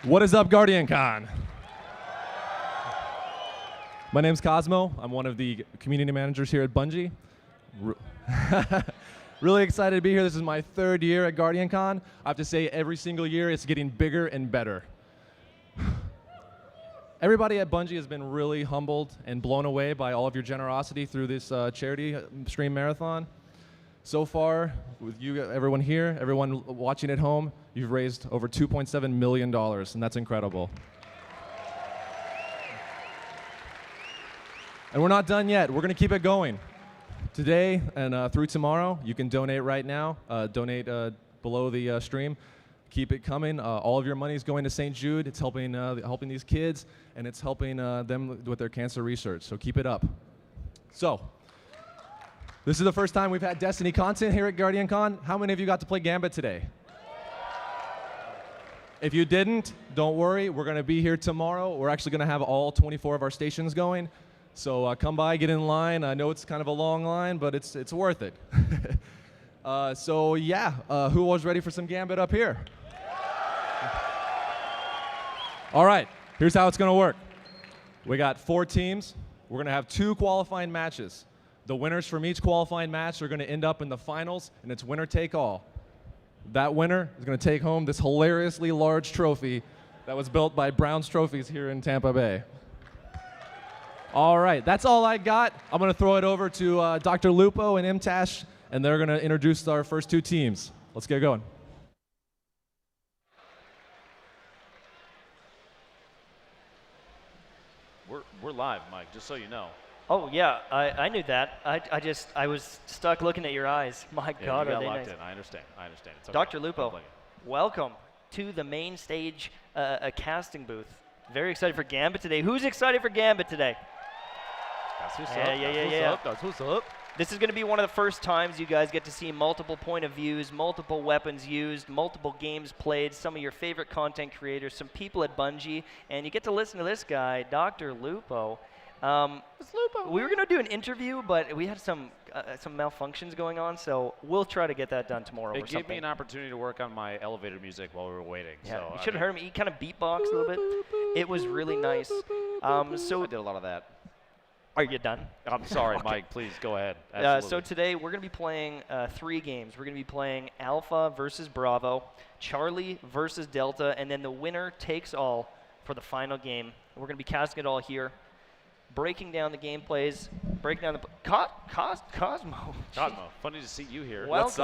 What is up, GuardianCon? My name's Cosmo. I'm one of the community managers here at Bungie. Really excited to be here. This is my third year at GuardianCon. I have to say, every single year it's getting bigger and better. Everybody at Bungie has been really humbled and blown away by all of your generosity through this charity stream marathon. So far, with you, everyone here, everyone watching at home, you've raised over $2.7 million, and that's incredible. And we're not done yet. We're going to keep it going. Today and through tomorrow, you can donate right now. Donate below the stream. Keep it coming. All of your money is going to St. Jude. It's helping these kids, and it's helping them with their cancer research. So keep it up. So, this is the first time we've had Destiny content here at GuardianCon. How many of you got to play Gambit today? If you didn't, don't worry. We're going to be here tomorrow. We're actually going to have all 24 of our stations going. So come by, get in line. I know it's kind of a long line, but it's worth it. So yeah, who was ready for some Gambit up here? All right, here's how it's going to work. We got 4 teams. We're going to have 2 qualifying matches. The winners from each qualifying match are going to end up in the finals, and it's winner take all. That winner is going to take home this hilariously large trophy that was built by Brown's Trophies here in Tampa Bay. All right, that's all I got. I'm going to throw it over to Dr. Lupo and Imtash, and they're going to introduce our first 2 teams. Let's get going. We're live, Mike, just so you know. Oh, yeah, I knew that. I was stuck looking at your eyes. My God, you are got they locked nice. in. I understand. It's okay. Dr. Lupo, welcome to the main stage, a casting booth. Very excited for Gambit today. Who's excited for Gambit today? That's what's Yeah. up. That's what's up. This is going to be one of the first times you guys get to see multiple point of views, multiple weapons used, multiple games played, some of your favorite content creators, some people at Bungie, and you get to listen to this guy, Dr. Lupo. We were going to do an interview, but we had some malfunctions going on, so we'll try to get that done tomorrow. It gave me an opportunity to work on my elevator music while we were waiting. Yeah, so, you should have heard him. He kind of beatboxed a little bit. It was really nice. So I did a lot of that. Are you done? I'm sorry, Okay. Mike. Please go ahead. So today we're going to be playing 3 games. We're going to be playing Alpha versus Bravo, Charlie versus Delta, and then the winner takes all for the final game. We're going to be casting it all here, breaking down the gameplays, breaking down the Cosmo. Cosmo, funny to see you here. Welcome. What's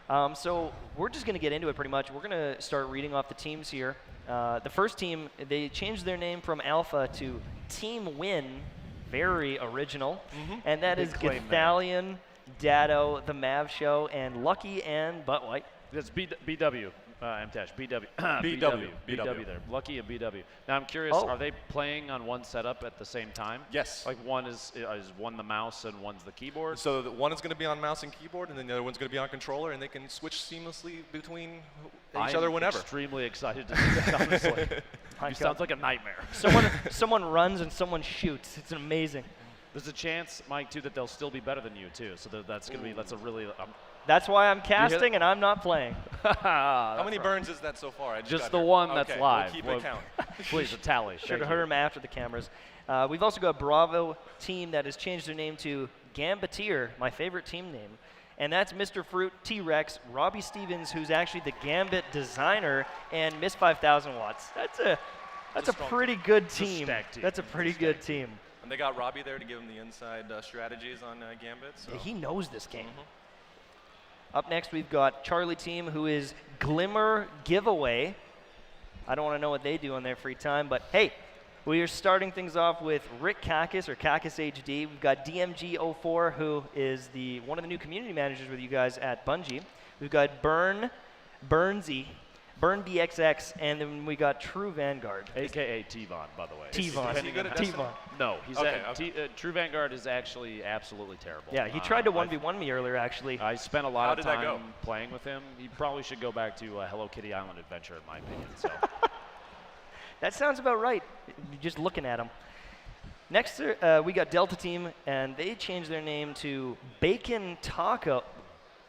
up? So we're just going to get into it pretty much. We're going to start reading off the teams here. The first team, they changed their name from Alpha to Team Win. Very original. And that is Gathalion, Dado, The Mav Show, and Lucky and Butt White. That's BW. MTash, BW. BW there. Lucky and BW. Now I'm curious, are they playing on one setup at the same time? Yes. Like one is one the mouse and one's the keyboard? So one is going to be on mouse and keyboard, and then the other one's going to be on controller, and they can switch seamlessly between each other whenever. I'm extremely excited to see that, honestly. You sounds like a nightmare. Someone runs and someone shoots. It's amazing. There's a chance, Mike, too, that they'll still be better than you, too. So that's a really... That's why I'm casting and I'm not playing. How many burns is that so far? Just the one that's live. We'll keep it count. Please, a tally. Should have heard him after the cameras. We've also got a Bravo team that has changed their name to Gambiteer, my favorite team name. And that's Mr. Fruit, T-Rex, Robbie Stevens, who's actually the Gambit designer, and Miss 5000 Watts. That's a pretty good team. That's a pretty good team. And they got Robbie there to give him the inside strategies on Gambit. So. Yeah, he knows this game. Up next, we've got Charlie team, who is Glimmer Giveaway. I don't want to know what they do on their free time, but hey, we are starting things off with Rick Kakis, or Kakis HD. We've got DMG04, who is one of the new community managers with you guys at Bungie. We've got Burnsy, Burn BXX, and then we got True Vanguard. AKA T-Von, by the way. T-Von. Is he good at T-Von. No, Okay. True Vanguard is actually absolutely terrible. Yeah, he tried to 1v1 me earlier, actually. I spent a lot of that go? time playing with him. He probably should go back to Hello Kitty Island Adventure, in my opinion. So. That sounds about right, just looking at him. Next, we got Delta Team, and they changed their name to Bacon Taco.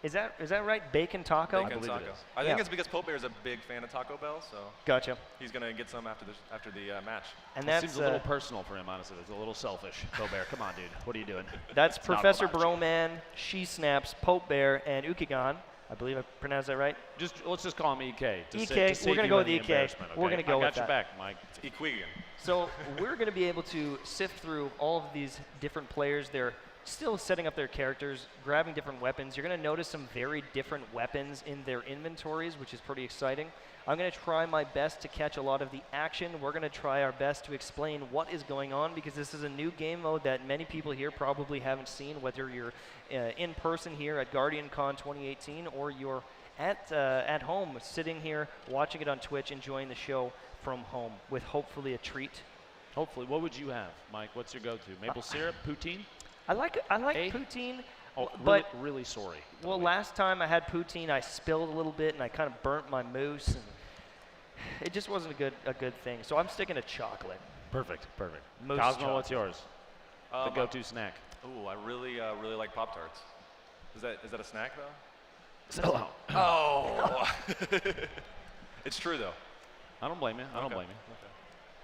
Is that right? Bacon taco? Bacon believe it taco. is. I think Yeah. it's because Pope Bear is a big fan of Taco Bell, so Gotcha. he's gonna get some after the match. And It that's seems a little personal for him, honestly. It's a little selfish. Bear, come on, dude. What are you doing? that's It's not Professor about you. Broman, She Snaps, Pope Bear, and Ukigan. I believe I pronounced that right. Let's just call him EK. to sa- EK, to save we're gonna you go any with EK. embarrassment, We're okay? gonna go I with got your that. back, Mike. It's Equigan. So we're going to be able to sift through all of these different players. They're still setting up their characters, grabbing different weapons. You're going to notice some very different weapons in their inventories, which is pretty exciting. I'm going to try my best to catch a lot of the action. We're going to try our best to explain what is going on, because this is a new game mode that many people here probably haven't seen, whether you're in person here at GuardianCon 2018 or you're at home sitting here watching it on Twitch, enjoying the show from home with hopefully a treat. Hopefully. What would you have, Mike? What's your go-to? Maple syrup? Poutine? I like Eh? poutine, Oh, but really sorry. by the well, way. last time I had poutine, I spilled a little bit and I kind of burnt my mousse, and it just wasn't a good thing. So I'm sticking to chocolate. Perfect. Mousse Cosmo, chocolate. what's yours? The go-to snack. Ooh, I really like Pop Tarts. Is that a snack though? So, Oh. It's true though. I don't blame you. I don't Okay. blame you. Okay.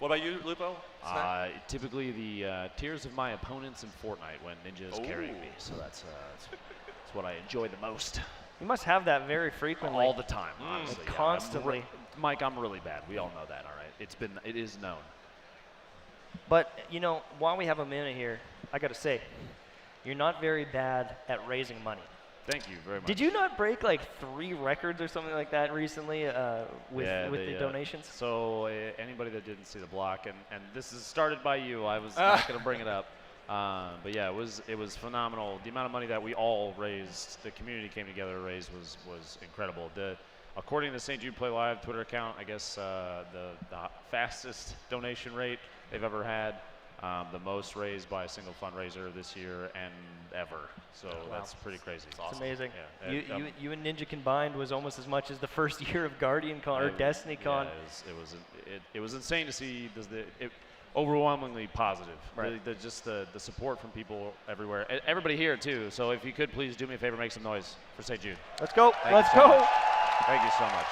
What about you, Lupo? Snack? Typically the tears of my opponents in Fortnite when Ninja is carrying Ooh. me. So that's what I enjoy the most. You must have that very frequently. All the time, honestly. yeah. Constantly. Mike, I'm really bad. We all know that, all right? It is known. But, you know, while we have a minute here, I got to say, you're not very bad at raising money. Thank you very much. Did you not break like 3 records or something like that recently with the donations? So anybody that didn't see the block, and this is started by you, I was not going to bring it up. But yeah, it was phenomenal. The amount of money that we all raised, the community came together to raise was incredible. According to the St. Jude Play Live Twitter account, I guess the fastest donation rate they've ever had, the most raised by a single fundraiser this year and ever. So that's pretty crazy. It's awesome. Amazing. Yeah, You and Ninja combined was almost as much as the first year of GuardianCon or DestinyCon. Yeah, it was insane to see overwhelmingly positive. Right. The support from people everywhere. Everybody here too. So if you could please do me a favor, make some noise for St. Jude. Let's go. Thank Let's you so go. much. Thank you so much.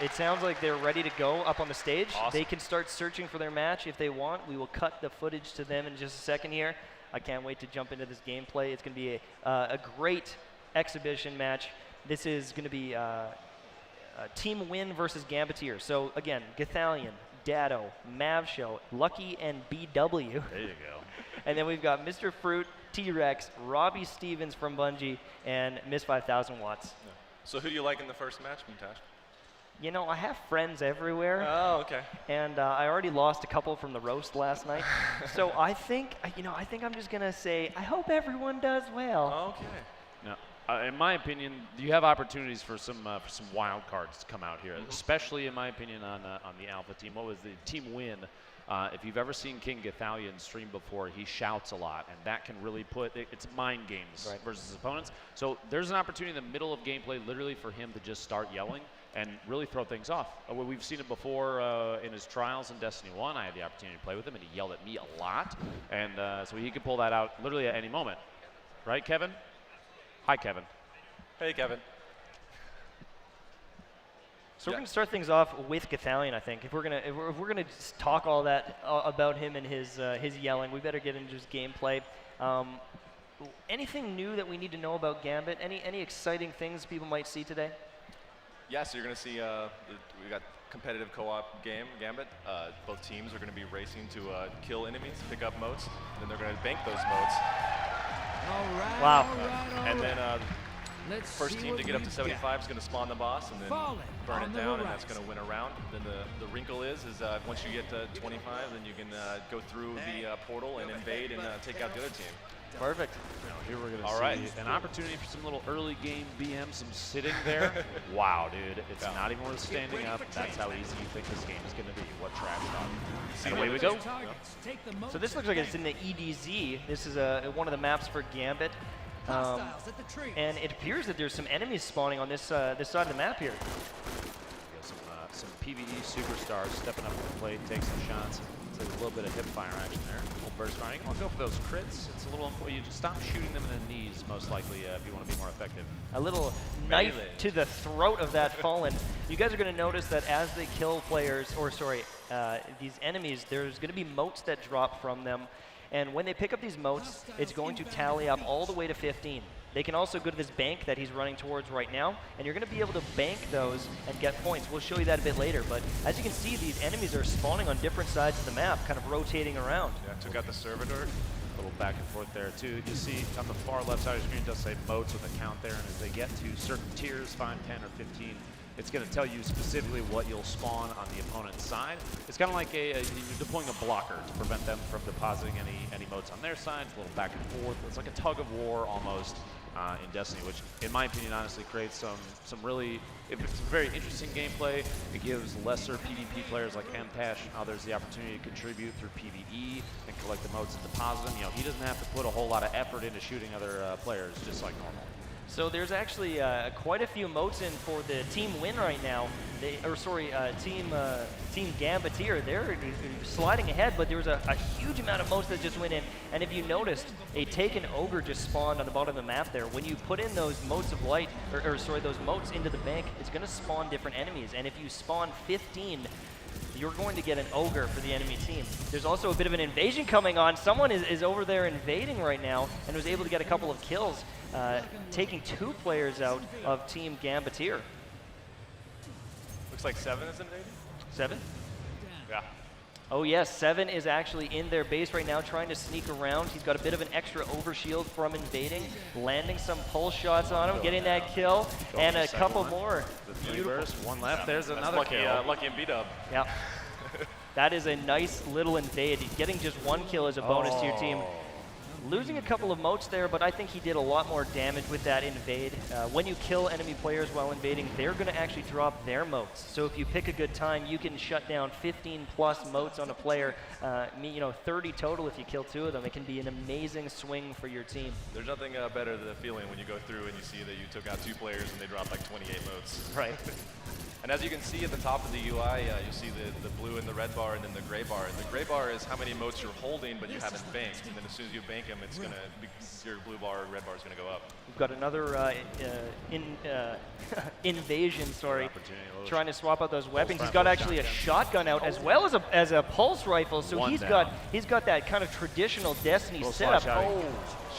It sounds like they're ready to go up on the stage. Awesome. They can start searching for their match if they want. We will cut the footage to them in just a second here. I can't wait to jump into this gameplay. It's going to be a great exhibition match. This is going to be Team Win versus Gambiteer. So again, Gathalion, Dado, Mavshow, Lucky, and BW. There you go. And then we've got Mr. Fruit, T-Rex, Robbie Stevens from Bungie, and Miss 5000 Watts. So who do you like in the first match, Muntash? You know, I have friends everywhere. Oh, okay. And I already lost a couple from the roast last night. So I think I'm just going to say, I hope everyone does well. Okay. Now, in my opinion, you have opportunities for some wild cards to come out here, especially in my opinion on the Alpha team. What was the Team Win? If you've ever seen King Gathalion stream before, he shouts a lot, and that can really it's mind games versus his opponents. So there's an opportunity in the middle of gameplay literally for him to just start yelling and really throw things off. We've seen it before in his trials in Destiny 1. I had the opportunity to play with him, and he yelled at me a lot. And so he could pull that out literally at any moment. Right, Kevin? Hi, Kevin. Hey, Kevin. So we're going to start things off with Gathalion, I think. If we're gonna just talk all that about him and his yelling, we better get into his gameplay. Anything new that we need to know about Gambit? Any exciting things people might see today? Yeah, so you're going to see we got competitive co-op game, Gambit. Both teams are going to be racing to kill enemies, pick up motes, and then they're going to bank those motes. Wow. And then first team to get up to 75 is going to spawn the boss and then burn it down, and that's going to win a round. Then the wrinkle is once you get to 25, then you can go through the portal and invade and take out the other team. Perfect. Now, here we're going to see an opportunity for some little early game BM, some sitting there. Wow, dude. It's not even worth standing up. That's how easy you think this game is going to be. What trash talk. And away we go. So this looks like it's in the EDZ. This is one of the maps for Gambit. And it appears that there's some enemies spawning on this side of the map here. Some PvE superstars stepping up to the plate, take some shots. Looks like a little bit of hip fire action there. A little burst fire. You want to go for those crits. It's a little, you just stop shooting them in the knees, most likely, if you want to be more effective. A little knife to the throat of that Fallen. You guys are going to notice that as they kill players, or sorry, these enemies, there's going to be motes that drop from them. And when they pick up these motes, it's going to tally up all the way to 15. They can also go to this bank that he's running towards right now, and you're going to be able to bank those and get points. We'll show you that a bit later, but as you can see, these enemies are spawning on different sides of the map, kind of rotating around. Yeah, took out the servitor. A little back and forth there too. You see on the far left side of the screen, it does say motes with a count there, and as they get to certain tiers, 5, 10, or 15, it's going to tell you specifically what you'll spawn on the opponent's side. It's kind of like you're deploying a blocker to prevent them from depositing any motes on their side. It's a little back and forth. It's like a tug of war almost in Destiny, which in my opinion honestly creates some really, if it's very interesting gameplay. It gives lesser PvP players like Mtash and others the opportunity to contribute through PvE and collect the motes and deposit them. You know, he doesn't have to put a whole lot of effort into shooting other players, just like normal. So there's actually quite a few motes in for the team win right now. Team Gambit here. They're sliding ahead, but there was a huge amount of motes that just went in. And if you noticed, a taken ogre just spawned on the bottom of the map there. When you put in those motes of light, those motes into the bank, it's going to spawn different enemies. And if you spawn 15, you're going to get an ogre for the enemy team. There's also a bit of an invasion coming on. Someone is over there invading right now and was able to get a couple of kills, taking 2 players out of Team Gambit here. Looks like 7 is invading. 7? Yeah. Oh yes, 7 is actually in their base right now trying to sneak around. He's got a bit of an extra overshield from invading, landing some pulse shots on him, getting that kill, and a couple more. The 3 burst, 1 left, there's another kill. Lucky and B-dub. Yeah. That is a nice little invade. Getting just 1 kill is a bonus to your team. Losing a couple of motes there, but I think he did a lot more damage with that invade. When you kill enemy players while invading, they're going to actually drop their motes. So if you pick a good time, you can shut down 15 plus motes on a player. 30 total if you kill 2 of them. It can be an amazing swing for your team. There's nothing better than the feeling when you go through and you see that you took out 2 players and they dropped like 28 motes. Right. And as you can see at the top of the UI, you see the blue and the red bar and then the gray bar. And the gray bar is how many motes you're holding, but you haven't banked. And then as soon as you bank them, it's gonna your blue bar or red bar is gonna go up. We've got another invasion. Sorry, trying to swap out those weapons. He's got actually a shotgun out as well as a pulse rifle. So he's got that kind of traditional Destiny setup. Oh,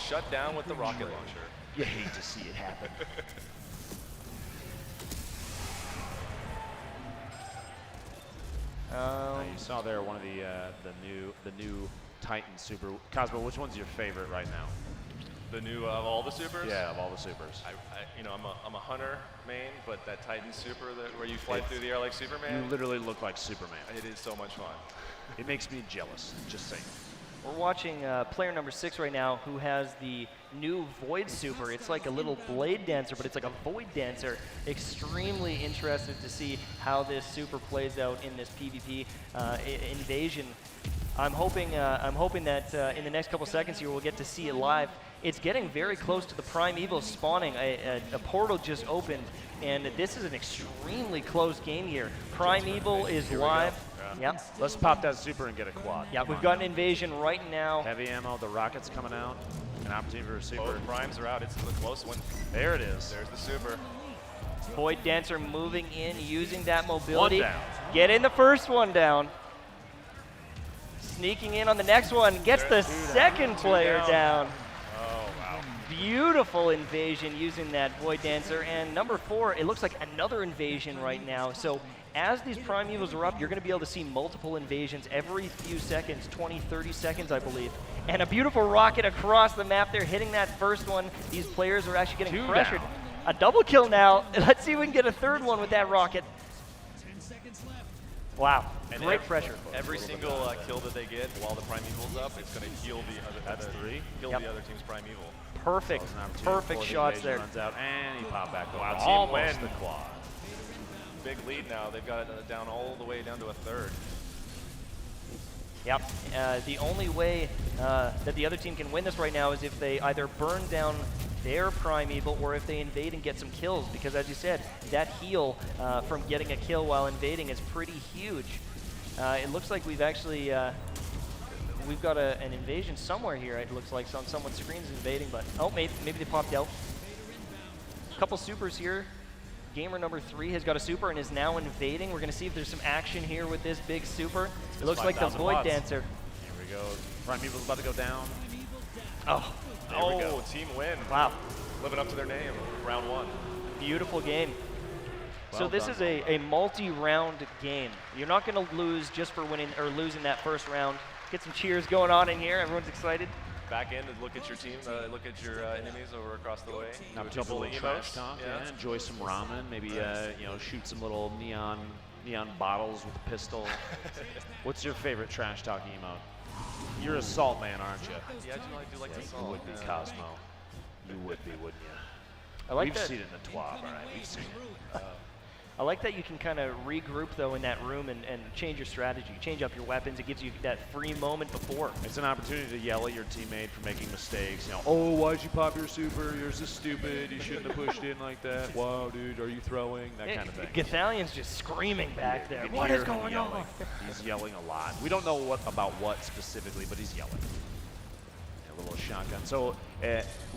shut down with the rocket launcher. You hate to see it happen. You saw there one of the new Titan super. Cosmo, which one's your favorite right now? The new of all the supers? Yeah, of all the supers. I'm a hunter main, but that Titan super where you fly through the air like Superman. You literally look like Superman. It is so much fun. It makes me jealous, just saying. We're watching player number 6 right now who has the new Void Super. It's like a little Blade Dancer, but it's like a Void Dancer. Extremely interested to see how this super plays out in this PvP invasion. I'm hoping that in the next couple seconds here we'll get to see it live. It's getting very close to the Primeval spawning. A portal just opened, and this is an extremely close game here. Primeval is live. Yep. Let's pop that super and get a quad. Yeah, we've got an invasion right now. Heavy ammo, the rocket's coming out. An opportunity for a super. Both primes are out. It's the close one. There it is. There's the super. Void Dancer moving in, using that mobility. 1 down. Getting the first one down. Sneaking in on the next one. Gets the second player down. Oh, wow. Beautiful invasion using that Void Dancer. And number 4, it looks like another invasion right now. So as these Primevals are up, you're going to be able to see multiple invasions every few seconds, 20, 30 seconds, I believe. And a beautiful rocket across the map there, hitting that first one. These players are actually getting pressured. Down. A double kill now. Let's see if we can get a third one with that rocket. Wow, And great pressure. Every single kill that they get while the Primeval's up, it's going to heal the other the other team's Primeval. Perfect, perfect shots there. Runs out, and he popped back. Wow, team almost win. the quad. Big lead now. They've got it down all the way down to a third. Yep. The only way that the other team can win this right now is if they either burn down their Primeval or if they invade and get some kills, because as you said, that heal from getting a kill while invading is pretty huge. It looks like we've actually we've got an invasion somewhere here. It looks like on someone's screen's invading, but oh, maybe they popped out. A couple supers here. Gamer number 3 has got a super and is now invading. We're going to see if there's some action here with this big super. It looks like the Void pods. Dancer. Here we go. Primeval's about to go down. Oh, There we go. Team win. wow. Living up to their name. Round 1. Beautiful game. So Well this done. is a multi-round game. You're not going to lose just for winning or losing that first round. Get some cheers going on in here. Everyone's excited. Back in to look at your team, look at your enemies over across the way. Now Do a take a couple little of trash emotes. talk. Yeah. Yeah. Enjoy some ramen. Maybe you know, shoot some little neon bottles with a pistol. What's your favorite trash talk emote? You're a salt man, aren't you? Yeah, I do like the You salt. would be, yeah. Cosmo. You would be, wouldn't you? I like We've that. seen it in the TWAB, all right? We've seen it. I like that you can kind of regroup though in that room and change your strategy, change up your weapons. It gives you that free moment before. It's an opportunity to yell at your teammate for making mistakes. You know, oh, why'd you pop your super? You're so stupid. You shouldn't have pushed in like that. Wow, dude, are you throwing? That kind of thing. Gathalion's just screaming back there. You can What hear is him going yelling. on? He's yelling a lot. We don't know about what specifically, but he's yelling. A little shotgun. So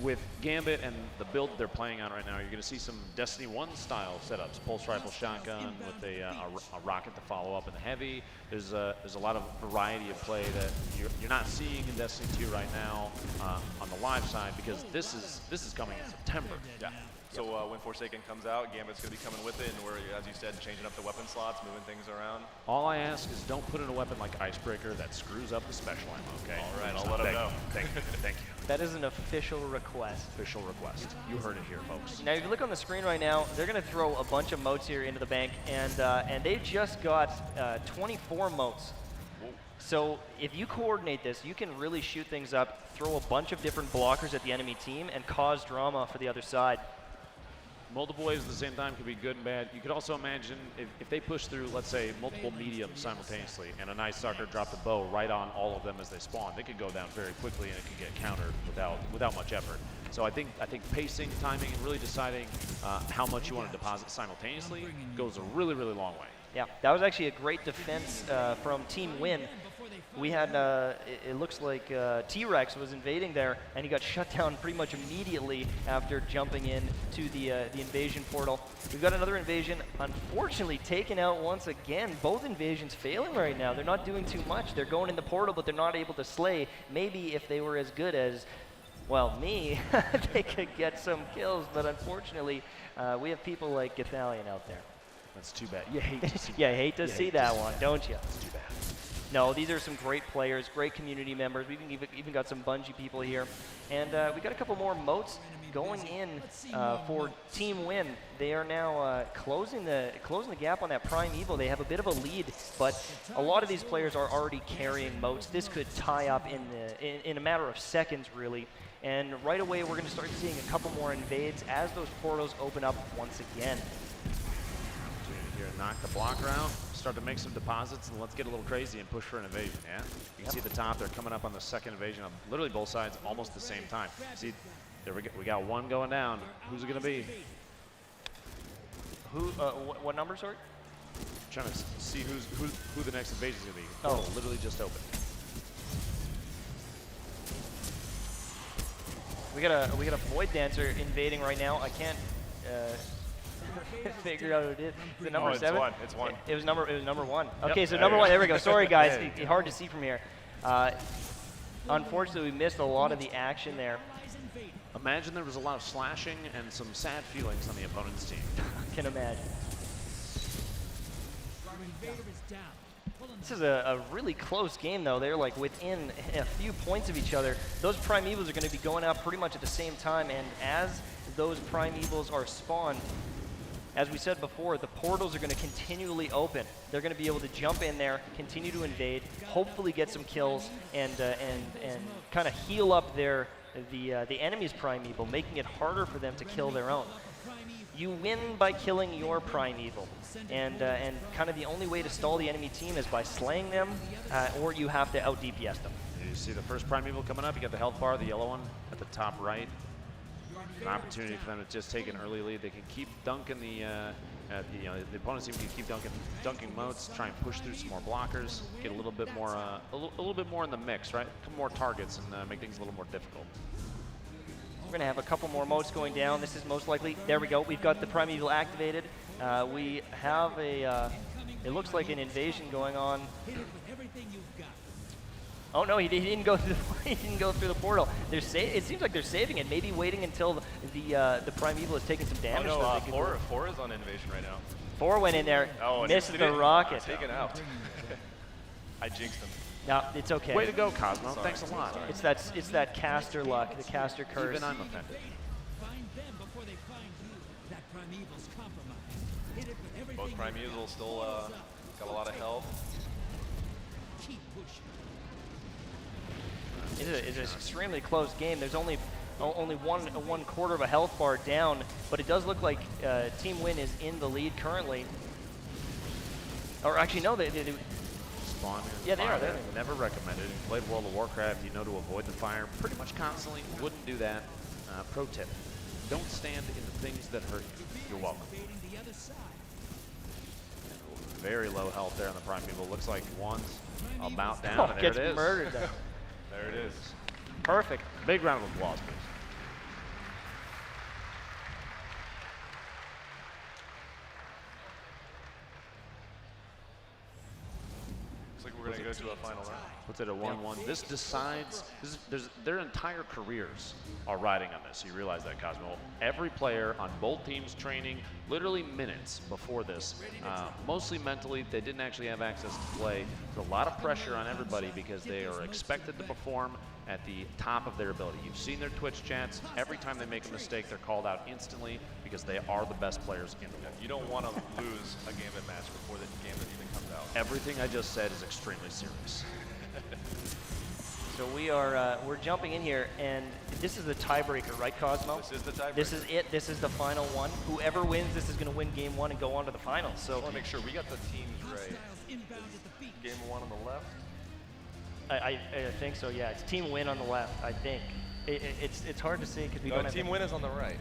with Gambit and the build they're playing on right now, you're going to see some Destiny 1 style setups. Pulse rifle shotgun with a rocket to follow up in the heavy. There's a lot of variety of play that you're not seeing in Destiny 2 right now on the live side, because this is coming in September. Yeah. So when Forsaken comes out, Gambit's going to be coming with it, and we're, as you said, changing up the weapon slots, moving things around. All I ask is don't put in a weapon like Icebreaker that screws up the special ammo, okay? All right, I'll let him know. Thank you. Thank you. That is an official request. Official request. You heard it here, folks. Now, if you look on the screen right now, they're going to throw a bunch of motes here into the bank, and they've just got 24 motes. So if you coordinate this, you can really shoot things up, throw a bunch of different blockers at the enemy team, and cause drama for the other side. Multiple waves at the same time could be good and bad. You could also imagine if they push through, let's say, multiple mediums simultaneously, and a nice sucker dropped the bow right on all of them as they spawn, they could go down very quickly and it could get countered without much effort. So I think pacing, timing, and really deciding how much you want to deposit simultaneously goes a really, really long way. Yeah, that was actually a great defense from Team Win. We had, it looks like T-Rex was invading there, and he got shut down pretty much immediately after jumping in to the invasion portal. We've got another invasion, unfortunately taken out once again. Both invasions failing right now. They're not doing too much. They're going in the portal, but they're not able to slay. Maybe if they were as good as, well, me, they could get some kills, but unfortunately, we have people like Gathalion out there. That's too bad. You hate to see Yeah, I hate to see that one, don't you? It's too bad. No, these are some great players, great community members. We've even got some Bungie people here. And we got a couple more motes going in for Team Win. They are now closing the gap on that Primeval. They have a bit of a lead, but a lot of these players are already carrying motes. This could tie up in a matter of seconds, really. And right away, we're going to start seeing a couple more invades as those portals open up once again. Here, knock the blocker out, start to make some deposits, and let's get a little crazy and push for an invasion, yeah? You can see the top, they're coming up on the second invasion on literally both sides almost at the same time. See, there we got one going down. Who's it going to be? Who? What number, sorry? Trying to see who the next invasion is going to be. Oh. Literally just opened. We got a Void Dancer invading right now. I can't figure out who it is. Is it number it's 7? one. It's one. It was number 1. Okay, Yep, so there number you 1. go. There we go. Sorry guys, There you it's hard to see from here. Unfortunately, we missed a lot of the action there. Imagine there was a lot of slashing and some sad feelings on the opponent's team. Can imagine. This is a really close game, though. They're like within a few points of each other. Those Primevals are going to be going out pretty much at the same time, and as those Primevals are spawned, as we said before, the portals are going to continually open. They're going to be able to jump in there, continue to invade, hopefully get some kills, and kind of heal up the enemy's Primeval, making it harder for them to kill their own. You win by killing your Primeval, and kind of the only way to stall the enemy team is by slaying them, or you have to out-DPS them. You see the first Primeval coming up. You got the health bar, the yellow one at the top right. An opportunity for them to just take an early lead. They can keep dunking the The opponents seem to keep dunking moats, try and push through some more blockers, get a little bit more, a little bit more in the mix, right? Come more targets and make things a little more difficult. We're going to have a couple more moats going down. This is most likely, there we go. We've got the Primeval activated. We have a, it looks like an invasion going on. Oh no, he didn't go through the he didn't go through the portal. It seems like they're saving it, maybe waiting until the Primeval has taken some damage. Oh so no, 4 is on invasion right now. 4 went in there, Oh, misses the rocket. Taken out. I jinxed him. No, it's okay. Way to go, Cosmo. Sorry. Thanks a lot. Sorry. It's that caster luck, the caster curse. Even I'm offended. Both Primeval still got a lot of health. It's an extremely close game. There's only one quarter of a health bar down, but it does look like Team Win is in the lead currently. Or actually, no, they Spawn yeah, they are. They're never recommended. If you played World of Warcraft, you know to avoid the fire pretty much constantly. Wouldn't do that. Pro tip: don't stand in the things that hurt you. You're welcome. Very low health there on the Primeval. Looks like one's about down, and there gets it is. murdered. There. There it is. Perfect. Big round of applause, please. Looks like we're going to go to a final round. Puts it at 1-1. This decides, their entire careers are riding on this. You realize that, Cosmo. Every player on both teams training literally minutes before this. Mostly mentally, they didn't actually have access to play. There's a lot of pressure on everybody because they are expected to perform at the top of their ability. You've seen their Twitch chats. Every time they make a mistake, they're called out instantly because they are the best players in the world. You don't want to lose a Gambit match before the Gambit even comes out. Everything I just said is extremely serious. So we're jumping in here, and this is the tiebreaker, right, Cosmo? This is the tiebreaker. This is it. This is the final one. Whoever wins, this is going to win game 1 and go on to the finals. I So want to make sure we got the teams right. Game 1 on the left. I think so. Yeah, it's Team Win on the left. I think it's hard to see because we No, don't have. Team Win is on the right.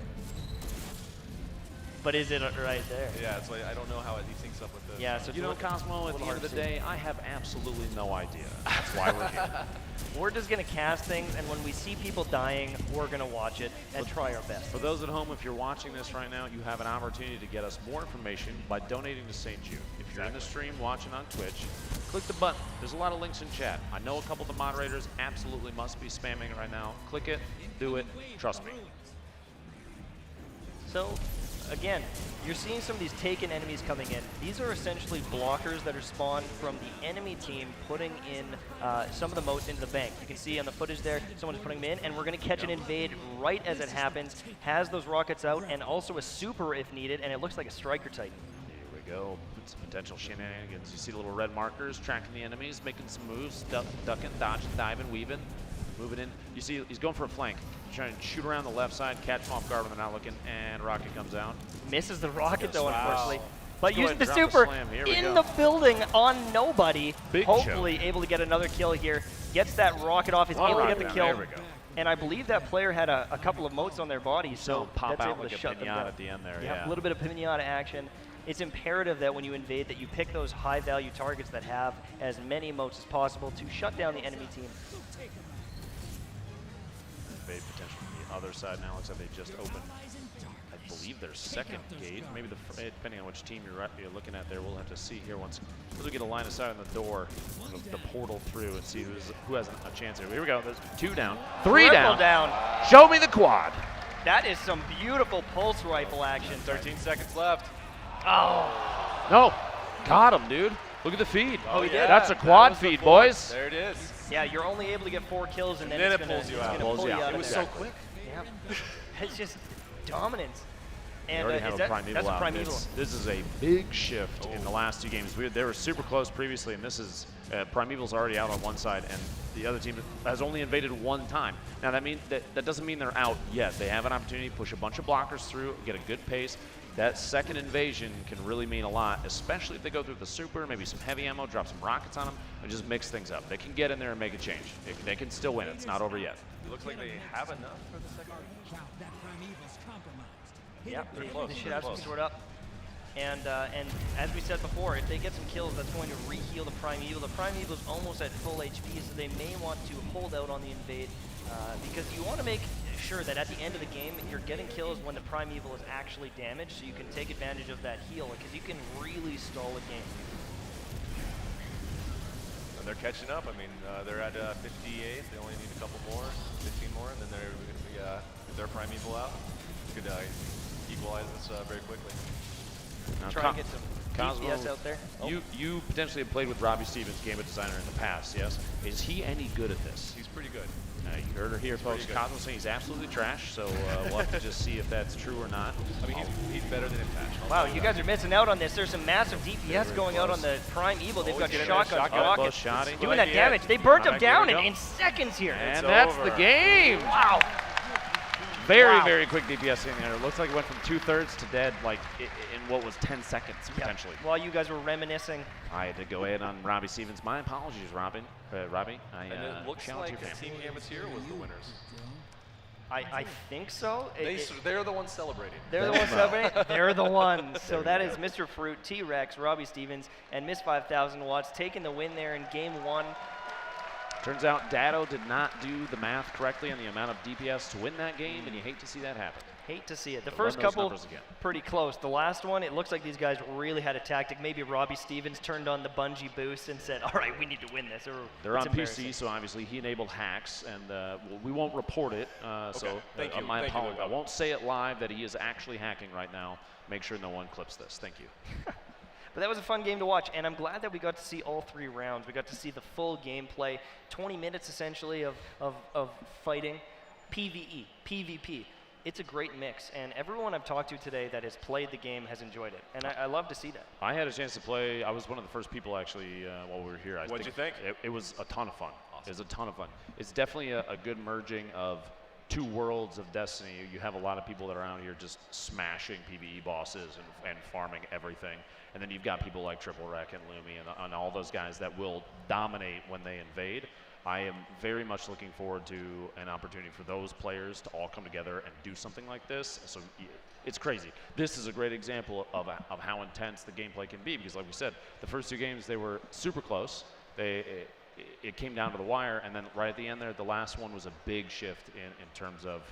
But is it right there? Yeah, it's like I don't know how he syncs up with this. Yeah. So it's You a know, little- Cosmo, at the little end hard of the to see. day, I have absolutely no idea. That's why we're here. We're just going to cast things, and when we see people dying, we're going to watch it and try our best. For those at home, if you're watching this right now, you have an opportunity to get us more information by donating to St. Jude. If you're in the stream watching on Twitch, click the button. There's a lot of links in chat. I know a couple of the moderators absolutely must be spamming it right now. Click it, do it, trust me. So, again, you're seeing some of these taken enemies coming in. These are essentially blockers that are spawned from the enemy team putting in some of the moats into the bank. You can see on the footage there, someone's putting them in, and we're going to catch an invade right as it happens. Has those rockets out, and also a super if needed, and it looks like a Striker Titan. Here we go. Some potential shenanigans. You see the little red markers tracking the enemies, making some moves, ducking, dodging, diving, weaving, moving in. You see he's going for a flank. Trying to shoot around the left side, catch him off guard when they're not looking, and rocket comes out. Misses the rocket though, Wow. unfortunately. But Go using ahead the and drop the super slam. Here we in go. the building on nobody. Big Hopefully able to get another kill here. Gets that rocket off. Is One able to rocket get the down. kill. There we go. And I believe that player had a couple of motes on their body, so pop that's out able like to a shut them pinata down. at the end there. Yeah, Yeah. a little bit of pinata action. It's imperative that when you invade that you pick those high-value targets that have as many motes as possible to shut down the enemy team. Invade potential from the other side now. Looks like they just opened, I believe, their second gate. Maybe depending on which team you're looking at there, we'll have to see here once we get a line of sight on the door, the portal through, and see who has a chance here. Here we go. There's 2 down, 3 Triple down. down. Show me the quad. That is some beautiful pulse rifle action. 13 seconds left. Oh, No, got him, dude. Look at the feed. Oh, he did. That's a That quad was the feed, fourth. boys. There it is. yeah, you're only able to get 4 kills, and then, Then it's it gonna, pulls you it's out. gonna Pulls pull you you out. out It of was there. so quick. Yeah. It's just dominance. We And already is have a that, Primeval that's a out. Primeval. This is a big shift in the last 2 games. They were super close previously, and this is Primeval's already out on one side, and the other team has only invaded 1 time. Now that doesn't mean they're out yet. They have an opportunity to push a bunch of blockers through, get a good pace. That second invasion can really mean a lot, especially if they go through the super, maybe some heavy ammo, drop some rockets on them, and just mix things up. They can get in there and make a change. They can still win. It's not over yet. It looks like they have enough for the second round. Yeah, They're they close, should they're have some close. sort up. And as we said before, if they get some kills, that's going to re-heal the Primeval. The Primeval is almost at full HP, so they may want to hold out on the invade because you want to make sure that at the end of the game, you're getting kills when the Primeval is actually damaged, so you can take advantage of that heal, because you can really stall a game. And they're catching up. I mean, they're at 58. They only need a couple more, 15 more, and then they're going to be get their Primeval out. Could equalize this very quickly. Now, Try and get some DPS out there. You potentially have played with Robbie Stevens, Gambit designer, in the past, yes? Is he any good at this? He's pretty good. You heard her here, folks. Cosmo saying he's absolutely trash, so we'll have to just see if that's true or not. I mean, he's better than Impact. Wow, you guys are missing out on this. There's some massive DPS going out on the Primeval. They've got shotguns, rockets, doing that damage. They burnt him down in seconds here. And that's the game. Wow. Very quick DPS in there. It looks like it went from 2/3 to dead, like in what was 10 seconds potentially. While you guys were reminiscing, I had to go in on Robbie Stevens. My apologies, Robbie. Robbie, And it looks like Team Gambit's here was the winners. I think so. They're the ones celebrating. They're the ones celebrating. They're the ones. So that is Mr. Fruit, T-Rex, Robbie Stevens, and Miss 5,000 Watts taking the win there in Game 1. Turns out Dado did not do the math correctly on the amount of DPS to win that game, and you hate to see that happen. Hate to see it. The first couple, pretty close. The last one, it looks like these guys really had a tactic. Maybe Robbie Stevens turned on the bungee boost and said, all right, we need to win this. They're on PC, so obviously he enabled hacks, and we won't report it. So my apologies. I won't say it live that he is actually hacking right now. Make sure no one clips this. Thank you. But that was a fun game to watch, and I'm glad that we got to see all 3 rounds. We got to see the full gameplay, 20 minutes essentially of fighting, PvE, PvP. It's a great mix, and everyone I've talked to today that has played the game has enjoyed it, and I love to see that. I had a chance to play. I was one of the first people actually while we were here. What'd you think? It was a ton of fun. Awesome. It was a ton of fun. It's definitely a good merging of 2 worlds of Destiny. You have a lot of people that are out here just smashing PvE bosses and farming everything. And then you've got people like Triple Wreck and Lumi and all those guys that will dominate when they invade. I am very much looking forward to an opportunity for those players to all come together and do something like this. So it's crazy. This is a great example of how intense the gameplay can be, because like we said, the first 2 games, they were super close. It came down to the wire, and then right at the end there, the last one was a big shift in terms of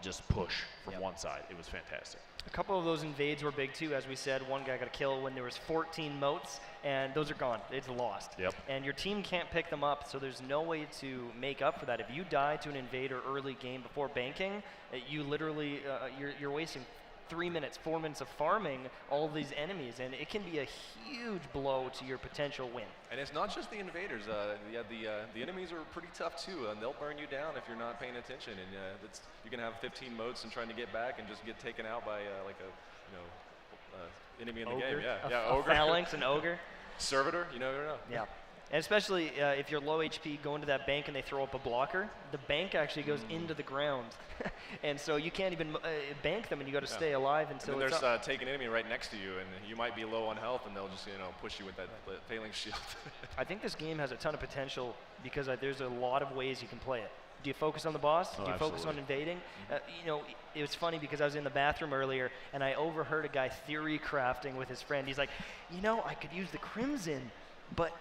just push from one side. It was fantastic. A couple of those invades were big too, as we said. One guy got a kill when there was 14 moats, and those are gone. It's lost. Yep. And your team can't pick them up, so there's no way to make up for that. If you die to an invader early game before banking, you literally you're wasting 3 minutes, 4 minutes of farming all these enemies, and it can be a huge blow to your potential win. And it's not just the invaders. The enemies are pretty tough too, and they'll burn you down if you're not paying attention. And you can have 15 moats and trying to get back and just get taken out by like a enemy in the game. Yeah, ogre. Phalanx, an ogre. Servitor, you never know. Yeah. And especially if you're low HP, go into that bank and they throw up a blocker, the bank actually goes into the ground. And so you can't even bank them, and you got to stay alive until it's there's take an enemy right next to you, and you might be low on health, and they'll just push you with that phalanx shield. I think this game has a ton of potential because there's a lot of ways you can play it. Do you focus on the boss? Do you focus on invading? It was funny because I was in the bathroom earlier, and I overheard a guy theory crafting with his friend. He's like, I could use the Crimson, but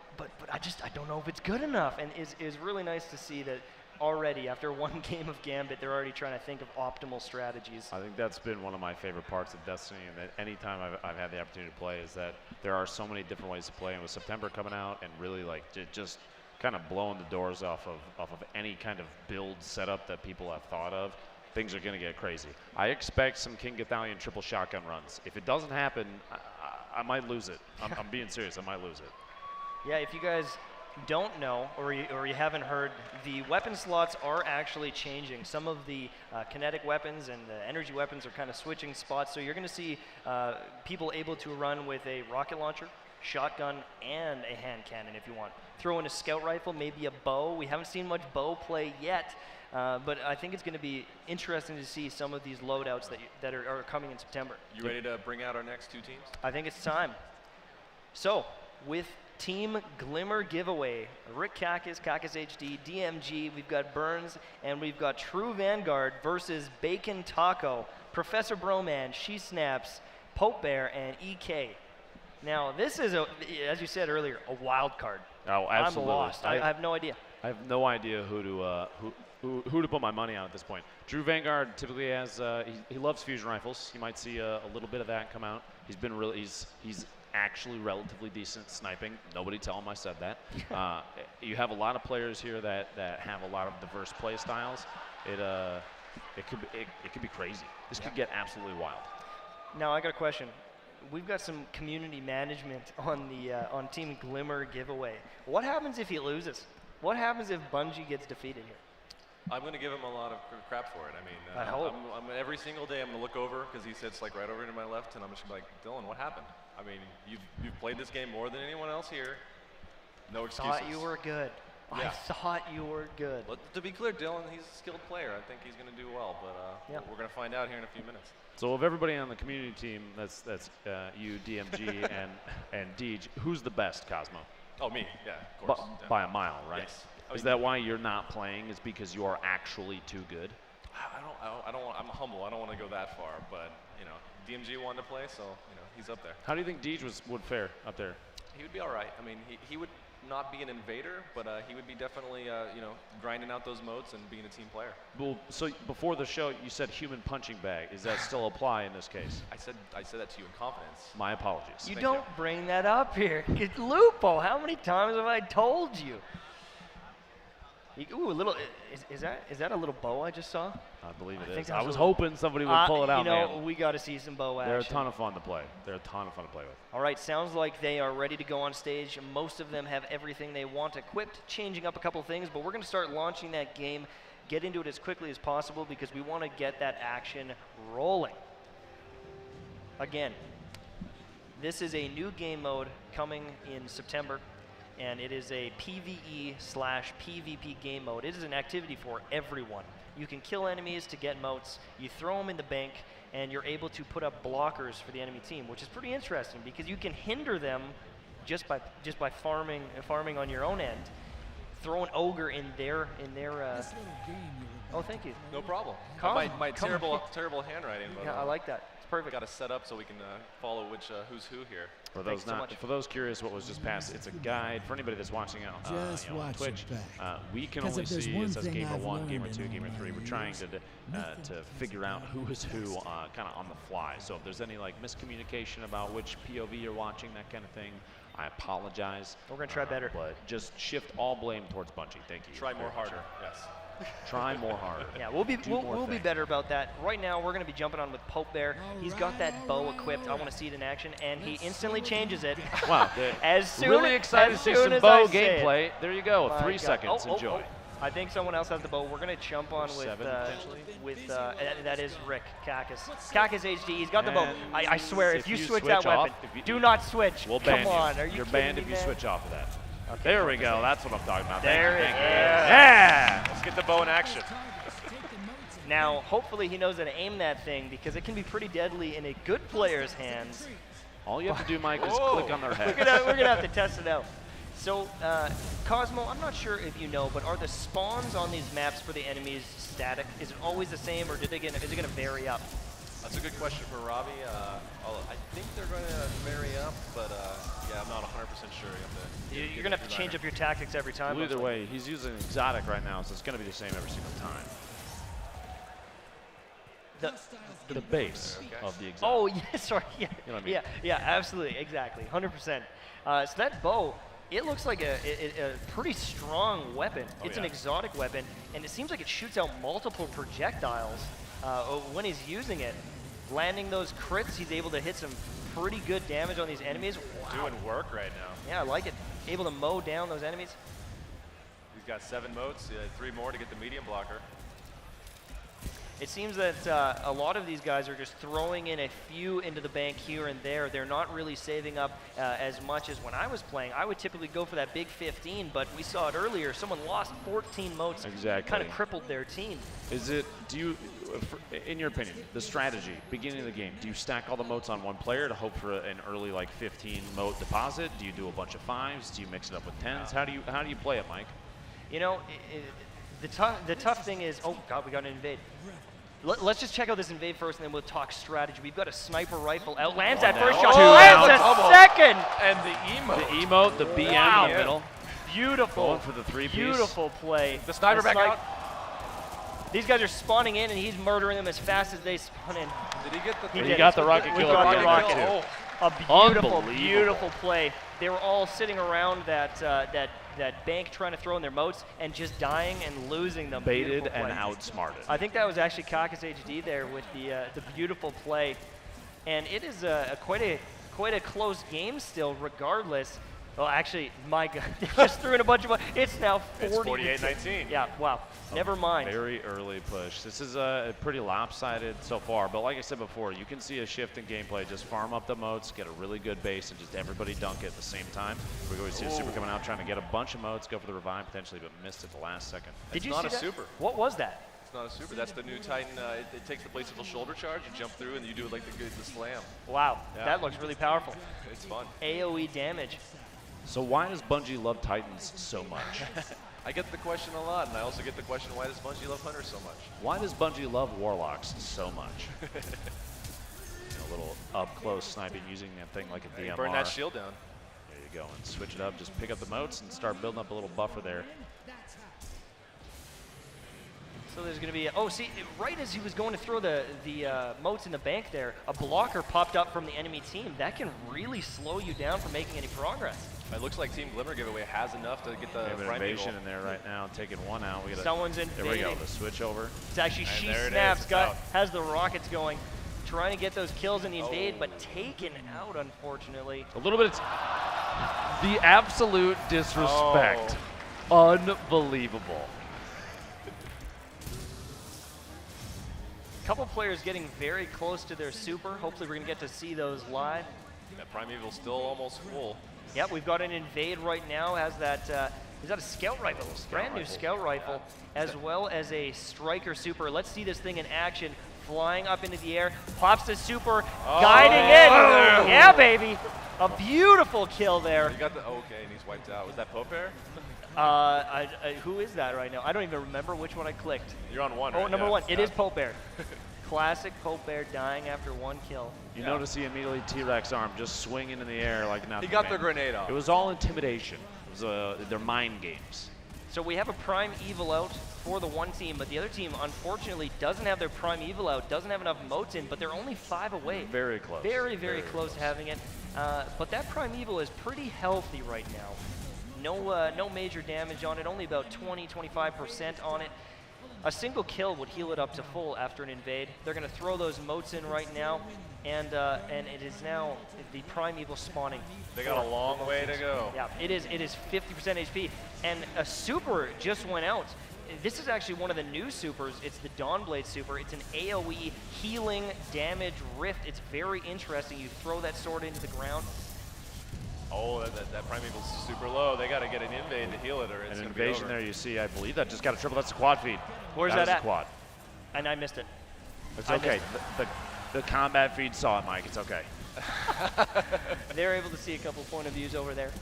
I don't know if it's good enough. And it's really nice to see that already after 1 game of Gambit, they're already trying to think of optimal strategies. I think that's been one of my favorite parts of Destiny, and that anytime I've had the opportunity to play is that there are so many different ways to play. And with September coming out and really just kind of blowing the doors off of any kind of build setup that people have thought of, things are going to get crazy. I expect some King Gathalion triple shotgun runs. If it doesn't happen, I might lose it. I'm being serious. I might lose it. Yeah, if you guys don't know or you haven't heard, the weapon slots are actually changing. Some of the kinetic weapons and the energy weapons are kind of switching spots. So you're going to see people able to run with a rocket launcher, shotgun, and a hand cannon if you want. Throw in a scout rifle, maybe a bow. We haven't seen much bow play yet, but I think it's going to be interesting to see some of these loadouts that are coming in September. You ready to bring out our next 2 teams? I think it's time. So, with Team Glimmer giveaway, Rick Kakis, Kakis HD, DMG, we've got Burns, and we've got True Vanguard versus Bacon Taco, Professor Broman, She Snaps, Pope Bear, and EK. Now, this is, as you said earlier, a wild card. Oh, absolutely. I'm lost. I have no idea. I have no idea who to put my money on at this point. Drew Vanguard typically has he loves fusion rifles. You might see a little bit of that come out. He's actually relatively decent sniping. Nobody tell him I said that. You have a lot of players here that have a lot of diverse play styles. It could be crazy. This could get absolutely wild. Now I got a question. We've got some community management on the on Team Glimmer giveaway. What happens if he loses? What happens if Bungie gets defeated here? I'm going to give him a lot of crap for it. I mean, I hope. every single day I'm going to look over because he sits like right over to my left, and I'm just gonna be like, Dylan, what happened? I mean, you've played this game more than anyone else here. No excuses. Thought you were good. Yeah. I thought you were good. But to be clear, Dylan, he's a skilled player. I think he's going to do well, but we're going to find out here in a few minutes. So of everybody on the community team, that's you, DMG, and Deej, who's the best, Cosmo? Oh, me, yeah, of course. By a mile, right? Yes. Is that why you're not playing? Is because you are actually too good? I don't want, I'm humble. I don't want to go that far, but you know, DMG wanted to play, so you know, he's up there. How do you think Deej would fare up there? He would be all right. I mean, he would not be an invader, but he would be definitely you know, grinding out those modes and being a team player. Well, so before the show, you said human punching bag. Does that still apply in this case? I said that to you in confidence. My apologies. You don't bring that up here. It's Lupo. How many times have I told you? Ooh, a little. Is that a little bow I just saw? I believe it think is. that I was was a- hoping somebody would pull it out, You know, man. we got to see some bow action. They're a ton of fun to play. They're a ton of fun to play with. All right, sounds like they are ready to go on stage. Most of them have everything they want equipped, changing up a couple things, but we're going to start launching that game, get into it as quickly as possible because we want to get that action rolling. Again, this is a new game mode coming in September, and it is a PvE/PvP game mode. It is an activity for everyone. You can kill enemies to get motes, you throw them in the bank, and you're able to put up blockers for the enemy team, which is pretty interesting because you can hinder them just by farming on your own end. Throw an ogre in their oh, thank you. No problem. Come My come terrible handwriting. But, Yeah, I like that. It's perfect. Got to set up so we can follow who's who here. For Thanks those so much. for those curious what was just passed, it's a guide for anybody that's watching out on Twitch. We can only see it says Gamer 1, Gamer 2, Gamer 3. We're trying to figure out who is who kind of on the fly. So if there's any like miscommunication about which POV you're watching, that kind of thing, I apologize. We're gonna try better. But just shift all blame towards Bungie. Thank you. Try more harder. Yes. Try more harder. Yeah, we'll be better about that. Right now, we're going to be jumping on with Pope Bear. He's got that bow equipped. I want to see it in action, and he instantly changes it. Wow. as soon really excited as to see soon some as bow I say it. gameplay. There you go. My 3 God. seconds. Enjoy. I think someone else has the bow. We're going to jump on with 7 potentially. that is Rick Kakis. Kakis HD. He's got the bow. And I swear, if you switch that off, weapon, do not switch. We'll ban Come on, you. are you You're kidding banned me, if you man? switch off of that. Okay, There we go. That's what I'm talking about. There Thank it you. is. Yeah. Let's get the bow in action. Now, hopefully he knows how to aim that thing because it can be pretty deadly in a good player's hands. All you have to do, Mike, is Whoa. click on their head. We're gonna have to test it out. So, Cosmo, I'm not sure if you know, but are the spawns on these maps for the enemies static? Is it always the same, or is it gonna vary up? That's a good question for Robbie. I think they're going to vary up, but yeah, I'm not 100% sure. You're gonna have to change up your tactics every time. Well, either way, he's using exotic right now, so it's going to be the same every single time. The base of the exotic. Oh, yeah, sorry. Yeah, You know what I mean? yeah, absolutely, exactly, 100%. So that bow, it looks like a pretty strong weapon. It's an exotic weapon, and it seems like it shoots out multiple projectiles when he's using it. Landing those crits, he's able to hit some pretty good damage on these enemies. Wow. Doing work right now. Yeah, I like it. Able to mow down those enemies. He's got 7 motes, 3 more to get the medium blocker. It seems that a lot of these guys are just throwing in a few into the bank here and there. They're not really saving up as much as when I was playing. I would typically go for that big 15, but we saw it earlier. Someone lost 14 motes. Exactly. Kind of crippled their team. In your opinion, the strategy, beginning of the game, do you stack all the motes on one player to hope for an early like 15 mote deposit? Do you do a bunch of 5s? Do you mix it up with 10s? How do you play it, Mike? You know, the tough thing is, oh God, we got an invade. Let's just check out this invade first, and then we'll talk strategy. We've got a sniper rifle out. Lands One that first down. shot. Two Lands down. a Double. second. And the emote. The emote, the BM Wow. in the middle. Beautiful. Going for the three-piece. Beautiful play. The sniper back out. These guys are spawning in, and he's murdering them as fast as they spawn in. Did he get the He He did. got the rocket We kill. got at the the rocket end, kill. too. A beautiful, Unbelievable. beautiful play. They were all sitting around that bank trying to throw in their moats and just dying and losing them. Baited Beautiful and play. outsmarted. I think that was actually Caucus HD there with the beautiful play, and it is quite a close game still, regardless. Well, actually, my God, they just threw in a bunch of. It's now 40. It's 48-19. Yeah, wow. Never mind. Very early push. This is pretty lopsided so far, but like I said before, you can see a shift in gameplay. Just farm up the moats, get a really good base, and just everybody dunk it at the same time. We're going to see a super coming out trying to get a bunch of moats, go for the revive potentially, but missed it the last second. Did you not see a that? super. What was that? It's not a super. That's the new Titan. It takes the place of a shoulder charge. You jump through and you do it like the slam. Wow, Yeah. that looks really powerful. It's fun. AOE damage. So why does Bungie love Titans so much? I get the question a lot, and I also get the question, why does Bungie love Hunters so much? Why does Bungie love Warlocks so much? A little up close sniping using that thing like a DMR. Burn that shield down. There you go, and switch it up. Just pick up the moats and start building up a little buffer there. So there's going to be, see, right as he was going to throw the moats in the bank there, a blocker popped up from the enemy team. That can really slow you down from making any progress. It looks like Team Glimmer Giveaway has enough to get the We have an prime invasion eagle. in there right now, taking one out. We got Someone's There we go, invading. the switch over. It's actually And She there it Snaps, is, it's out. has the rockets going, trying to get those kills in the invade, but taken out, unfortunately. A little bit of the absolute disrespect. Unbelievable. Couple players getting very close to their super. Hopefully we're going to get to see those live. That prime evil's still almost full. Yep, we've got an invade right now. Has that? Is that a scout rifle? Brand new scout rifle, as well as a striker super. Let's see this thing in action. Flying up into the air, pops the super, guiding in. Yeah, baby, a beautiful kill there. You got the okay, and he's wiped out. Was that Popair? Who is that right now? I don't even remember which one I clicked. You're on one. Oh, right? number Yeah. one. It is Pope Bear. Classic Pope Bear dying after one kill. You notice he immediately T-Rex arm just swinging in the air like nothing. He got the man. grenade off. It was all intimidation. It was their mind games. So we have a Prime Evil out for the one team, but the other team, unfortunately, doesn't have their Prime Evil out, doesn't have enough motes in, but they're only 5 away. Very close. Very, very close to having it. But that Prime Evil is pretty healthy right now. No major damage on it, only about 20-25% on it. A single kill would heal it up to full after an invade. They're going to throw those motes in right now, and it is now the Prime Evil spawning. They got a long way to go. Yeah, it is 50% HP, and a super just went out. This is actually one of the new supers. It's the Dawnblade super. It's an AoE healing damage rift. It's very interesting. You throw that sword into the ground. Oh, that prime evil's super low. They got to get an invade to heal it, or it's An gonna be invasion over. there you see, I believe that just got a triple. That's a quad feed. Where's that that is at? a quad. And I missed it. It's I okay. missed The combat feed saw it, Mike. It's okay. They're able to see a couple point of views over there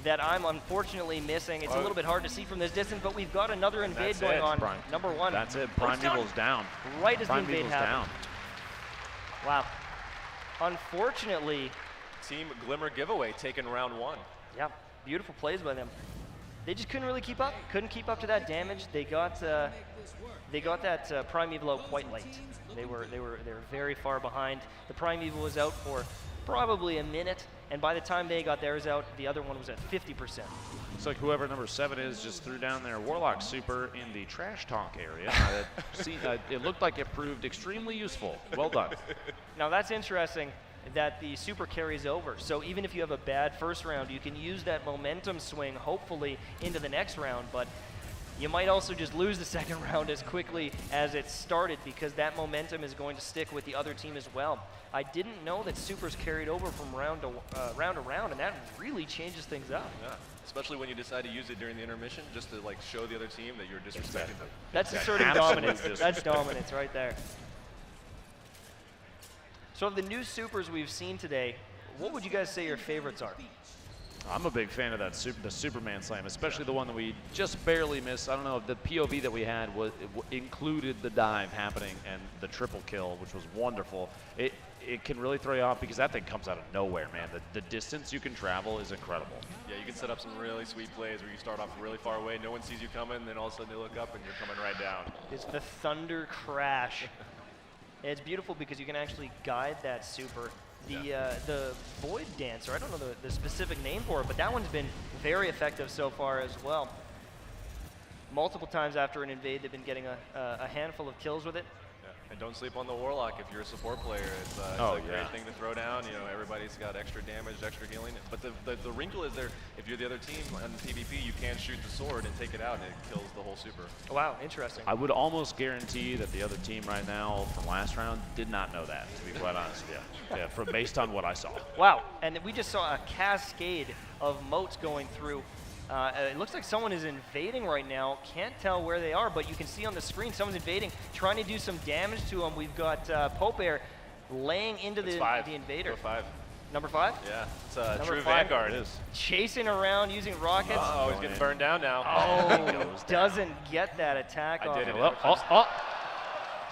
that I'm unfortunately missing. It's a little bit hard to see from this distance, but we've got another invade That's going it, on. Prime. Number one. That's it. Oh, Prime it's down. Evil's down. Right as Prime the invade Evil's happened. down. Wow. Unfortunately, Team Glimmer Giveaway taking round 1. yeah, beautiful plays by them. They just couldn't really keep up. Couldn't keep up to that damage. They got that Prime Evil out quite late. They were very far behind. The Prime Evil was out for probably a minute, and by the time they got theirs out, the other one was at 50%. Looks like whoever number 7 is just threw down their Warlock super in the trash talk area. It looked like it proved extremely useful. Well done. Now that's interesting that the super carries over. So even if you have a bad first round, you can use that momentum swing, hopefully, into the next round. But you might also just lose the second round as quickly as it started, because that momentum is going to stick with the other team as well. I didn't know that supers carried over from round to round, and that really changes things up. Yeah, especially when you decide to use it during the intermission, just to like show the other team that you're disrespecting them. That's asserting absolute dominance. That's disrespect. dominance right there. So of the new supers we've seen today, what would you guys say your favorites are? I'm a big fan of that the Superman slam, especially the one that we just barely missed. I don't know if the POV that we had included the dive happening and the triple kill, which was wonderful. It can really throw you off because that thing comes out of nowhere, man. The distance you can travel is incredible. Yeah, you can set up some really sweet plays where you start off really far away, no one sees you coming, then all of a sudden they look up and you're coming right down. It's the Thunder Crash. It's beautiful because you can actually guide that super. The Void Dancer, I don't know the specific name for it, but that one's been very effective so far as well. Multiple times after an invade, they've been getting a handful of kills with it. Yeah. And don't sleep on the Warlock if you're a support player. It's a great thing to throw down. You know, everybody's got extra damage, extra healing. But the wrinkle is there, if you're the other team on PvP, you can shoot the sword and take it out and it kills the whole super. Wow, interesting. I would almost guarantee that the other team right now from last round did not know that, to be quite honest with you. Yeah, based on what I saw. Wow, and we just saw a cascade of motes going through. It looks like someone is invading right now. Can't tell where they are, but you can see on the screen someone's invading, trying to do some damage to them. We've got Pope Air laying into the invader. Number 5. Number 5? Yeah, it's Number true 5 Vanguard. It is. Chasing around using rockets. Oh, he's getting burned down now. Oh, doesn't get that attack off. did it.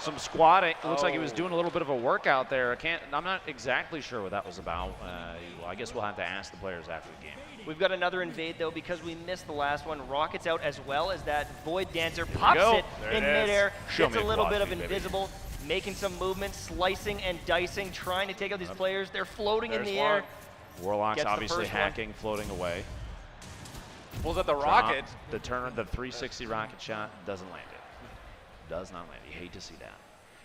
Some squatting. It looks like he was doing a little bit of a workout there. I'm not exactly sure what that was about. Well, I guess we'll have to ask the players after the game. We've got another invade, though, because we missed the last one. Rockets out as well as that Void Dancer pops it in midair. Gets a little bit of invisible, making some movement, slicing and dicing, trying to take out these players. They're floating in the air. Warlock's obviously hacking, floating away. Pulls out the rocket. The 360 rocket shot doesn't land it. Does not land. You hate to see that.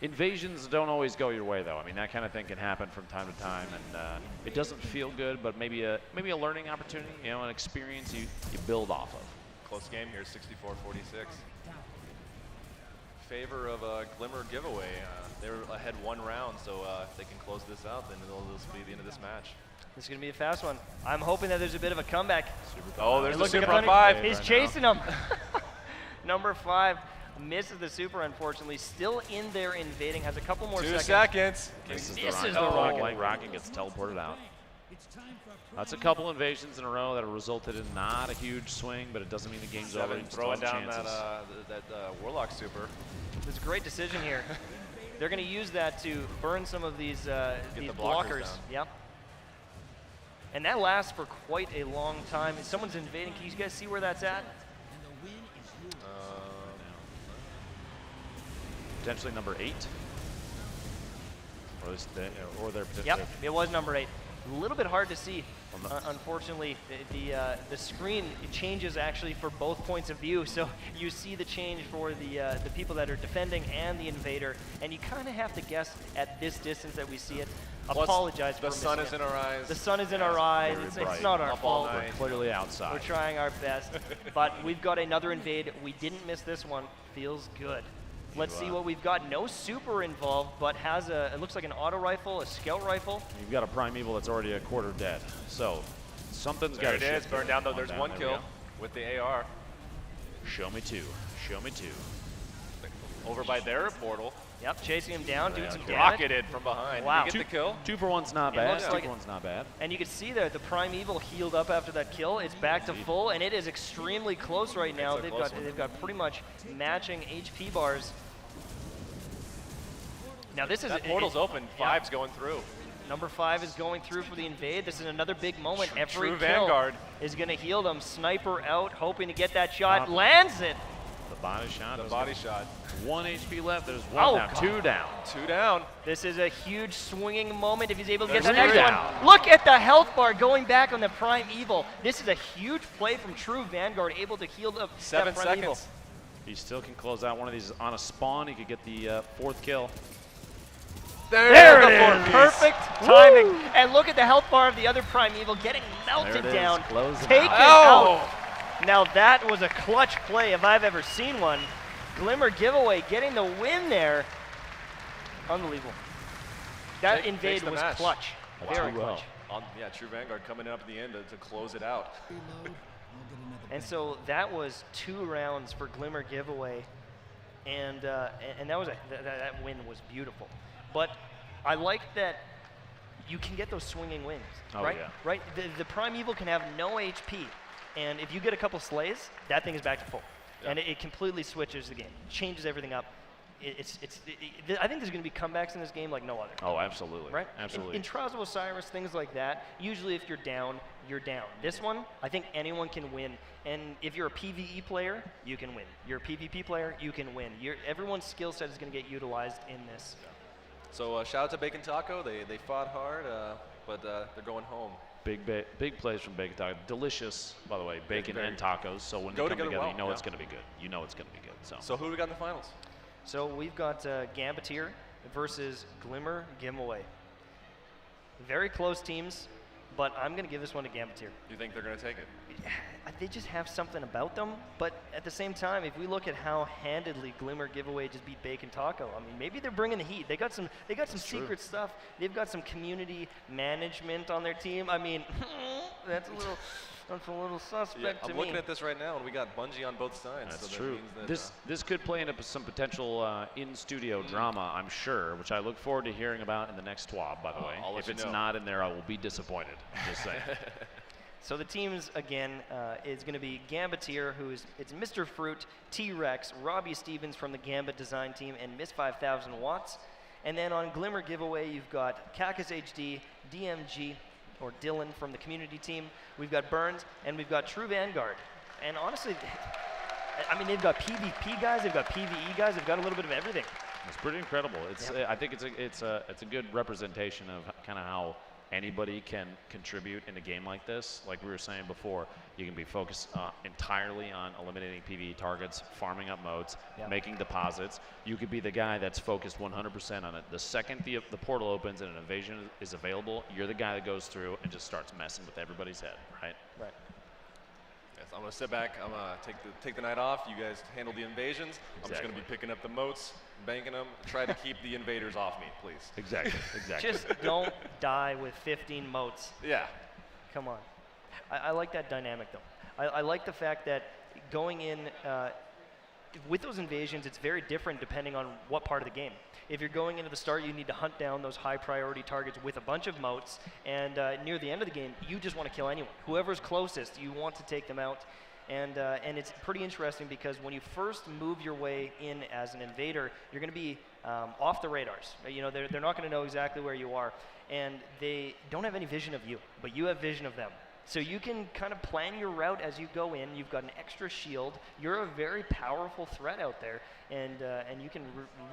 Invasions don't always go your way, though. I mean, that kind of thing can happen from time to time, and it doesn't feel good, but maybe a learning opportunity, you know, an experience you build off of. Close game here, 64-46. Favor of a Glimmer giveaway. They were ahead 1 round, so if they can close this out, then this will be the end of this match. This is going to be a fast one. I'm hoping that there's a bit of a comeback. Oh, there's the super on 5. He's chasing him. Number 5 misses the super, unfortunately. Still in there invading, has a couple more 2 seconds. seconds. Misses the rocket. Rocket gets teleported out. That's a couple invasions in a row that have resulted in not a huge swing, but it doesn't mean the game's over. You still Throwing have down chances. that Warlock super. It's a great decision here. They're going to use that to burn some of these the blockers. down. Yep. And that lasts for quite a long time. Someone's invading. Can you guys see where that's at? Potentially number 8. Or they're Yep, it was number 8. A little bit hard to see. Unfortunately, the screen changes actually for both points of view. So you see the change for the people that are defending and the invader, and you kind of have to guess at this distance that we see it. Plus, Apologize for the sun is missing in our eyes. The sun is in our eyes. It's not our Up all fault. night. We're clearly outside. We're trying our best, but we've got another invade. We didn't miss this one. Feels good. Let's see what we've got. No super involved, but has it looks like an auto rifle, a scout rifle. You've got a primeval that's already a quarter dead. So something's got to There it is. shift. Burned down, though. There's one kill with the AR. Show me 2. Show me 2. Over by their portal. Yep, chasing him down, doing some damage. Rocketed from behind. Wow. Did you get the kill? 2 for 1's not It bad. looks 2 like for it. 1's not bad. And you can see there the primeval healed up after that kill. It's back to full, and it is extremely close right now. They've got pretty much matching HP bars. Now this is That portal's open. 5's going through. Number 5 is going through for the invade. This is another big moment. Every True kill Vanguard. is going to heal them. Sniper out, hoping to get that shot. Lands it. The body shot. The body shot. 1 HP left. There's 1 down. God. 2 down. 2 down. This is a huge swinging moment if he's able to get There's the next 3 one. down. Look at the health bar going back on the primeval. This is a huge play from True Vanguard, able to heal up 7 that primeval. seconds. He still can close out one of these on a spawn. He could get the 4th kill. There it is. Perfect timing. And look at the health bar of the other primeval getting melted There it is. down. Close it Taken out. out. Now that was a clutch play if I've ever seen one. Glimmer giveaway getting the win there. Unbelievable. That Takes invade the was match. clutch. Very Wow. clutch. Yeah, True Vanguard coming up at the end to close it out. And so that was 2 rounds for Glimmer giveaway, and that was that win was beautiful. But I like that you can get those swinging wings, Oh, right? yeah. Right? The Primeval can have no HP, and if you get a couple slays, that thing is back to full. Yeah. And it completely switches the game, changes everything up. I think there's going to be comebacks in this game like no other. Oh, absolutely. Right? Absolutely. In Trials of Osiris, things like that, usually if you're down, you're down. This one, I think anyone can win. And if you're a PvE player, you can win. You're a PvP player, you can win. Everyone's skill set is going to get utilized in this. So shout out to Bacon Taco. They fought hard, but they're going home. Big plays from Bacon Taco. Delicious, by the way, bacon very- and tacos. So when they Go come together together, well, you know yeah. it's going to be good. You know it's going to be good. So who do we got in the finals? So we've got Gambit here versus Glimmer Giveaway. Very close teams, but I'm going to give this one to Gambit here. You think they're going to take it? They just have something about them, but at the same time, if we look at how handedly Glimmer Giveaway just beat Bacon Taco, I mean, maybe they're bringing the heat. They got some secret stuff. They've got some community management on their team. I mean, that's a little suspect to I'm me. looking at this right now, and we got Bungie on both sides. That's so that true. means that, This could play into some potential in-studio drama, I'm sure, which I look forward to hearing about in the next TWAB, by the way. I'll let If you it's know. not in there, I will be disappointed. I'm just saying. So the teams, again, is going to be Gambitier, it's Mr. Fruit, T-Rex, Robbie Stevens from the Gambit design team, and Miss 5000 Watts. And then on Glimmer Giveaway, you've got Cactus HD, DMG, or Dylan from the community team. We've got Burns, and we've got True Vanguard. And honestly, I mean, they've got PvP guys, they've got PvE guys, they've got a little bit of everything. It's pretty incredible. It's Yep. I think it's a good representation of kind of how anybody can contribute in a game like this. Like we were saying before, you can be focused entirely on eliminating PvE targets, farming up modes, Yep. making deposits. You could be the guy that's focused 100% on it. The second the portal opens and an invasion is available, you're the guy that goes through and just starts messing with everybody's head, right? Right. Yes, I'm going to sit back. I'm going to take the night off. You guys handle the invasions. I'm just going to be picking up the moats, banking them, try to keep the invaders off me, please. Exactly. Just don't die with 15 moats. Yeah. Come on. I like that dynamic, though. I like the fact that going in with those invasions, it's very different depending on what part of the game. If you're going into the start, you need to hunt down those high priority targets with a bunch of moats, and near the end of the game, you just want to kill anyone. Whoever's closest, you want to take them out. And it's pretty interesting because when you first move your way in as an invader, you're going to be off the radars. You know, they're not going to know exactly where you are, and they don't have any vision of you, but you have vision of them. So you can kind of plan your route as you go in. You've got an extra shield. You're a very powerful threat out there, and you can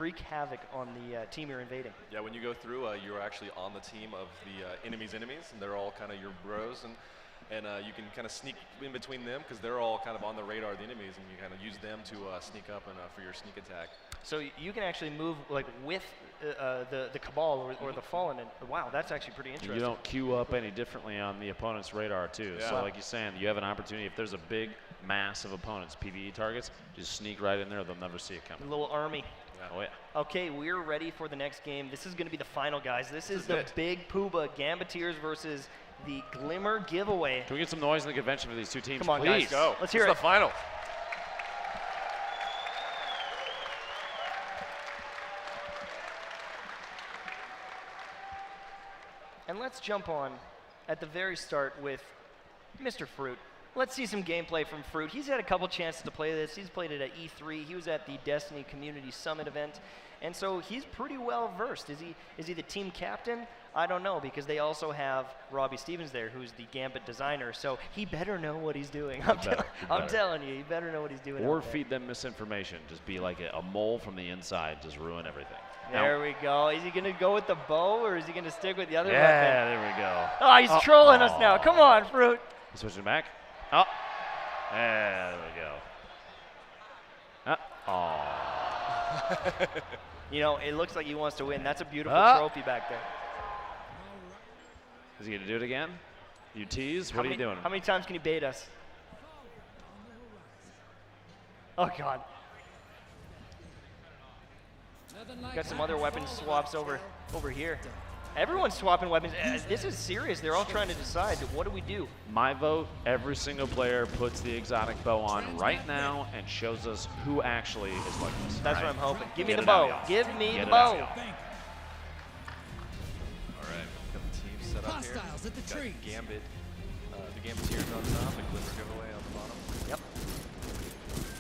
wreak havoc on the team you're invading. Yeah, when you go through, you're actually on the team of the enemies, and they're all kind of your bros, and you can kind of sneak in between them because they're all kind of on the radar of the enemies, and you kind of use them to sneak up and for your sneak attack. So you can actually move like with the Cabal or the Fallen, and wow, that's actually pretty interesting. You don't queue up any differently on the opponent's radar too. Yeah. So like you're saying, you have an opportunity. If there's a big mass of opponents, PvE targets, just sneak right in there. They'll never see it A coming. little army. Oh yeah. Okay, we're ready for the next game. This is going to be the final, guys. This is the it. big Pooba Gambitiers versus the Glimmer Giveaway. Can we get some noise in the convention for these two teams, Come on, please? guys. Go. Let's hear It's it. the final. And let's jump on at the very start with Mr. Fruit. Let's see some gameplay from Fruit. He's had a couple chances to play this. He's played it at E3. He was at the Destiny Community Summit event. And so he's pretty well versed. Is he the team captain? I don't know, because they also have Robbie Stevens there, who's the Gambit designer. So he better know what he's doing. I'm telling you, he better know what he's doing. Or out there. feed them misinformation. Just be like a mole from the inside. Just ruin everything. There we go. Is he going to go with the bow, or is he going to stick with the other weapon? Yeah, there we go. Oh, he's trolling us now. Come on, Fruit. Switching back. Oh, there we go. Oh. You know, it looks like he wants to win. That's a beautiful trophy back there. Is he going to do it again? You tease? What are you doing? How many times can he bait us? Oh, God. Got some other weapon swaps over here. Everyone's swapping weapons. This is serious. They're all trying to decide, what do we do? My vote, every single player puts the exotic bow on right now and shows us who actually is like this. That's what I'm hoping. Give me Get the it out, bow. y'all. Give me Get the it out, bow. y'all. All right, got the team set up here. Got Gambit, the Gambiteers on top, and Glimmer giveaway on the bottom. Yep.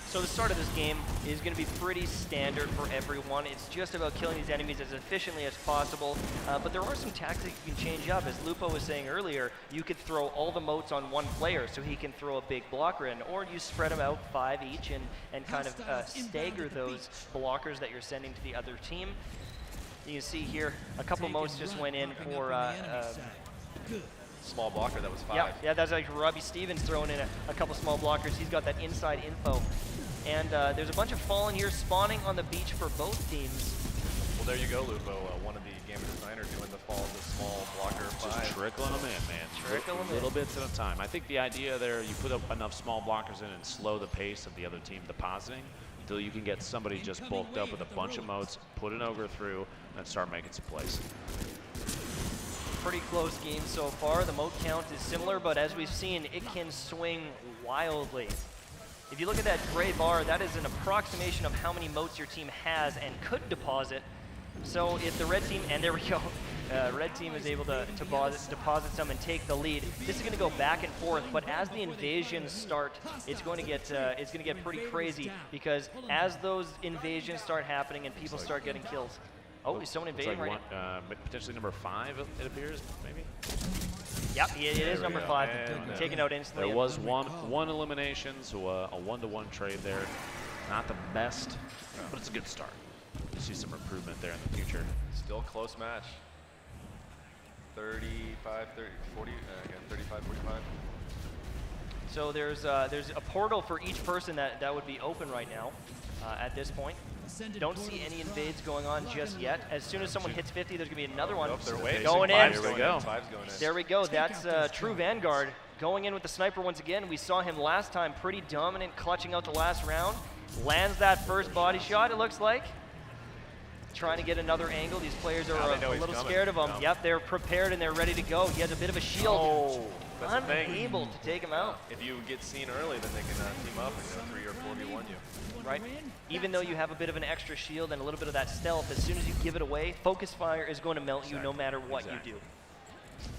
So the start of this game is going to be pretty standard for everyone. It's just about killing these enemies as efficiently as possible, but there are some tactics you can change up. As Lupo was saying earlier, you could throw all the motes on one player so he can throw a big blocker in, or you spread them out 5 each and kind of stagger those blockers that you're sending to the other team. You can see here, a couple motes just went in for Small blocker, that was 5. yeah, that's like Robbie Stevens throwing in a couple small blockers. He's got that inside info. And there's a bunch of Fallen here spawning on the beach for both teams. Well, there you go, Lupo. One of the Gambit designers doing the small blocker 5. Just trickling them in, man. Trickle 'em in. Little bits at a time. I think the idea there, you put up enough small blockers in and slow the pace of the other team depositing until you can get somebody just bulked up with a bunch of motes, put an ogre through, and start making some plays. Pretty close game so far. The mote count is similar, but as we've seen, it can swing wildly. If you look at that gray bar, that is an approximation of how many motes your team has and could deposit. So if the red team, and there we go, red team is able to deposit some and take the lead. This is going to go back and forth, but as the invasions start, it's going to get pretty crazy, because as those invasions start happening and people start getting kills. Oh, is someone invading right now? Potentially number 5, it appears, maybe. Yep, it is number 5. And, Taken out instantly. There was one elimination, so a 1-to-1 trade there. Not the best, but it's a good start. We'll see some improvement there in the future. Still close match. 35, 30, 40, again, 35, 45. So there's a portal for each person that would be open right now at this point. Don't see any invades going on just yet. As soon as someone hits 50, there's going to be another one going in. There we go. There we go. That's True Vanguard going in with the sniper once again. We saw him last time, pretty dominant, clutching out the last round. Lands that first body shot, it looks like. Trying to get another angle. These players are a little scared of him. No. Yep, they're prepared and they're ready to go. He has a bit of a shield. Oh, that's the thing. Unable to take him out. If you get seen early, then they can team up and go 3 or 4v1 you. Right? Even though you have a bit of an extra shield and a little bit of that stealth, as soon as you give it away, focus fire is going to melt you no matter what you do.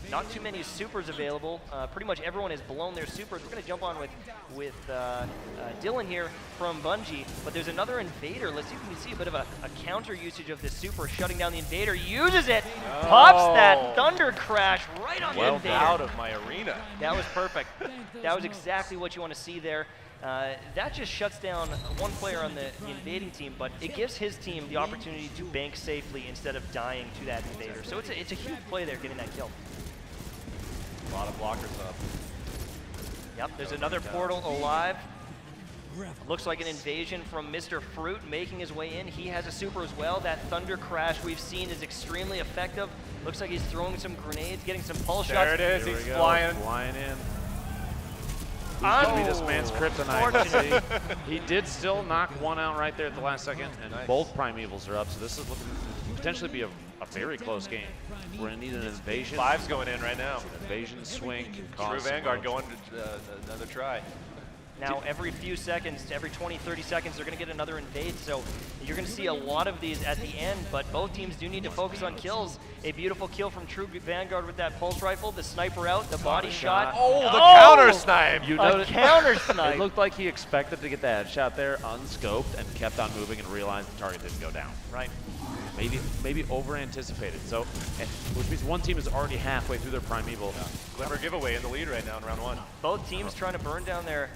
Not too many supers available. Pretty much everyone has blown their supers. We're going to jump on with Dylan here from Bungie, but there's another invader. Let's see if we can see a bit of a counter usage of this super, shutting down the invader. Uses it, pops that thunder crash right on the invader. Out of my arena. That was perfect. That was exactly what you want to see there. That just shuts down one player on the invading team, but it gives his team the opportunity to bank safely instead of dying to that invader. So it's a huge play there, getting that kill. A lot of blockers up. Yep, there's another portal alive. Looks like an invasion from Mr. Fruit making his way in. He has a super as well. That thunder crash we've seen is extremely effective. Looks like he's throwing some grenades, getting some pulse shots. There it is, he's flying. Flying in. Who's gonna be this man's kryptonite? Let's see. He did still knock one out right there at the last second, and both Primevals are up, so this is looking to potentially be a very close game. We're gonna need an invasion. 5's going in right now. Invasion swing can True cause Vanguard going to another try. Now, every few seconds, every 20, 30 seconds, they're going to get another invade. So you're going to see a lot of these at the end, but both teams do need to focus on kills. A beautiful kill from True Vanguard with that pulse rifle, the sniper out, the body shot. Oh, the counter snipe! You A noticed counter snipe. It looked like he expected to get the headshot there, unscoped, and kept on moving and realized the target didn't go down. Right. Maybe over-anticipated. So, which means one team is already halfway through their primeval. Yeah. Glimmer giveaway in the lead right now in round 1. Both teams trying to burn down their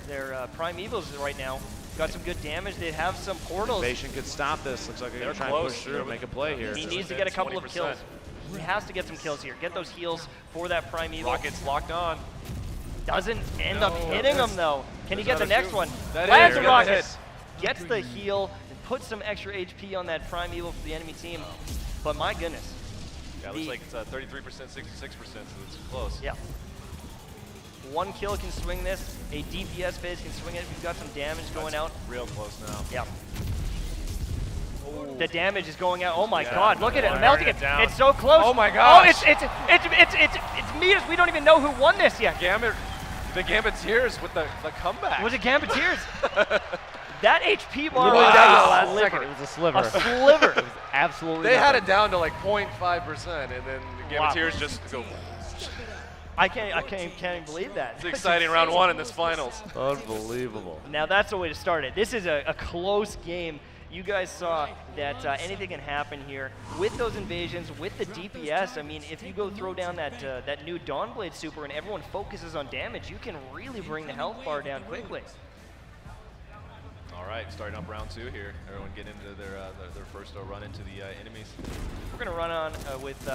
Primevals right now. Got some good damage. They have some portals. Invasion could stop this. Looks like they're They're trying close. to push through and make a play here. He needs to get a couple of 20%. kills. He has to get some kills here. Get those heals for that Primeval. Rocket's locked on. Doesn't end up hitting him though. Can he get the next one? That Lands is, a got rocket. hit. Gets the heal. Puts some extra HP on that Primeval for the enemy team. But my goodness. Yeah, it looks like it's 33%, 66%, so it's close. Yeah. One kill can swing this. A DPS phase can swing it. We've got some damage going out. Real close now. Yeah. The damage is going out. Oh my Yeah, God! Look at it, wearing melting it it. down. It's so close. Oh my gosh. Oh, it's Midas. We don't even know who won this yet. Gambit, the Gambiteers with the comeback. Was it Gambiteers? That HP bar Literally was down to a the last sliver. second. It was a sliver. A sliver. It was absolutely They had nothing. it down to like 0.5%, and then the Wow. Gambiteers just go. I can't even believe that. It's exciting round one in this finals. Unbelievable. Now that's the way to start it. This is a close game. You guys saw that anything can happen here with those invasions, with the DPS. I mean, if you go throw down that new Dawnblade super and everyone focuses on damage, you can really bring the health bar down quickly. All right, starting up round two here. Everyone get into their first run into the enemies. We're going to run on with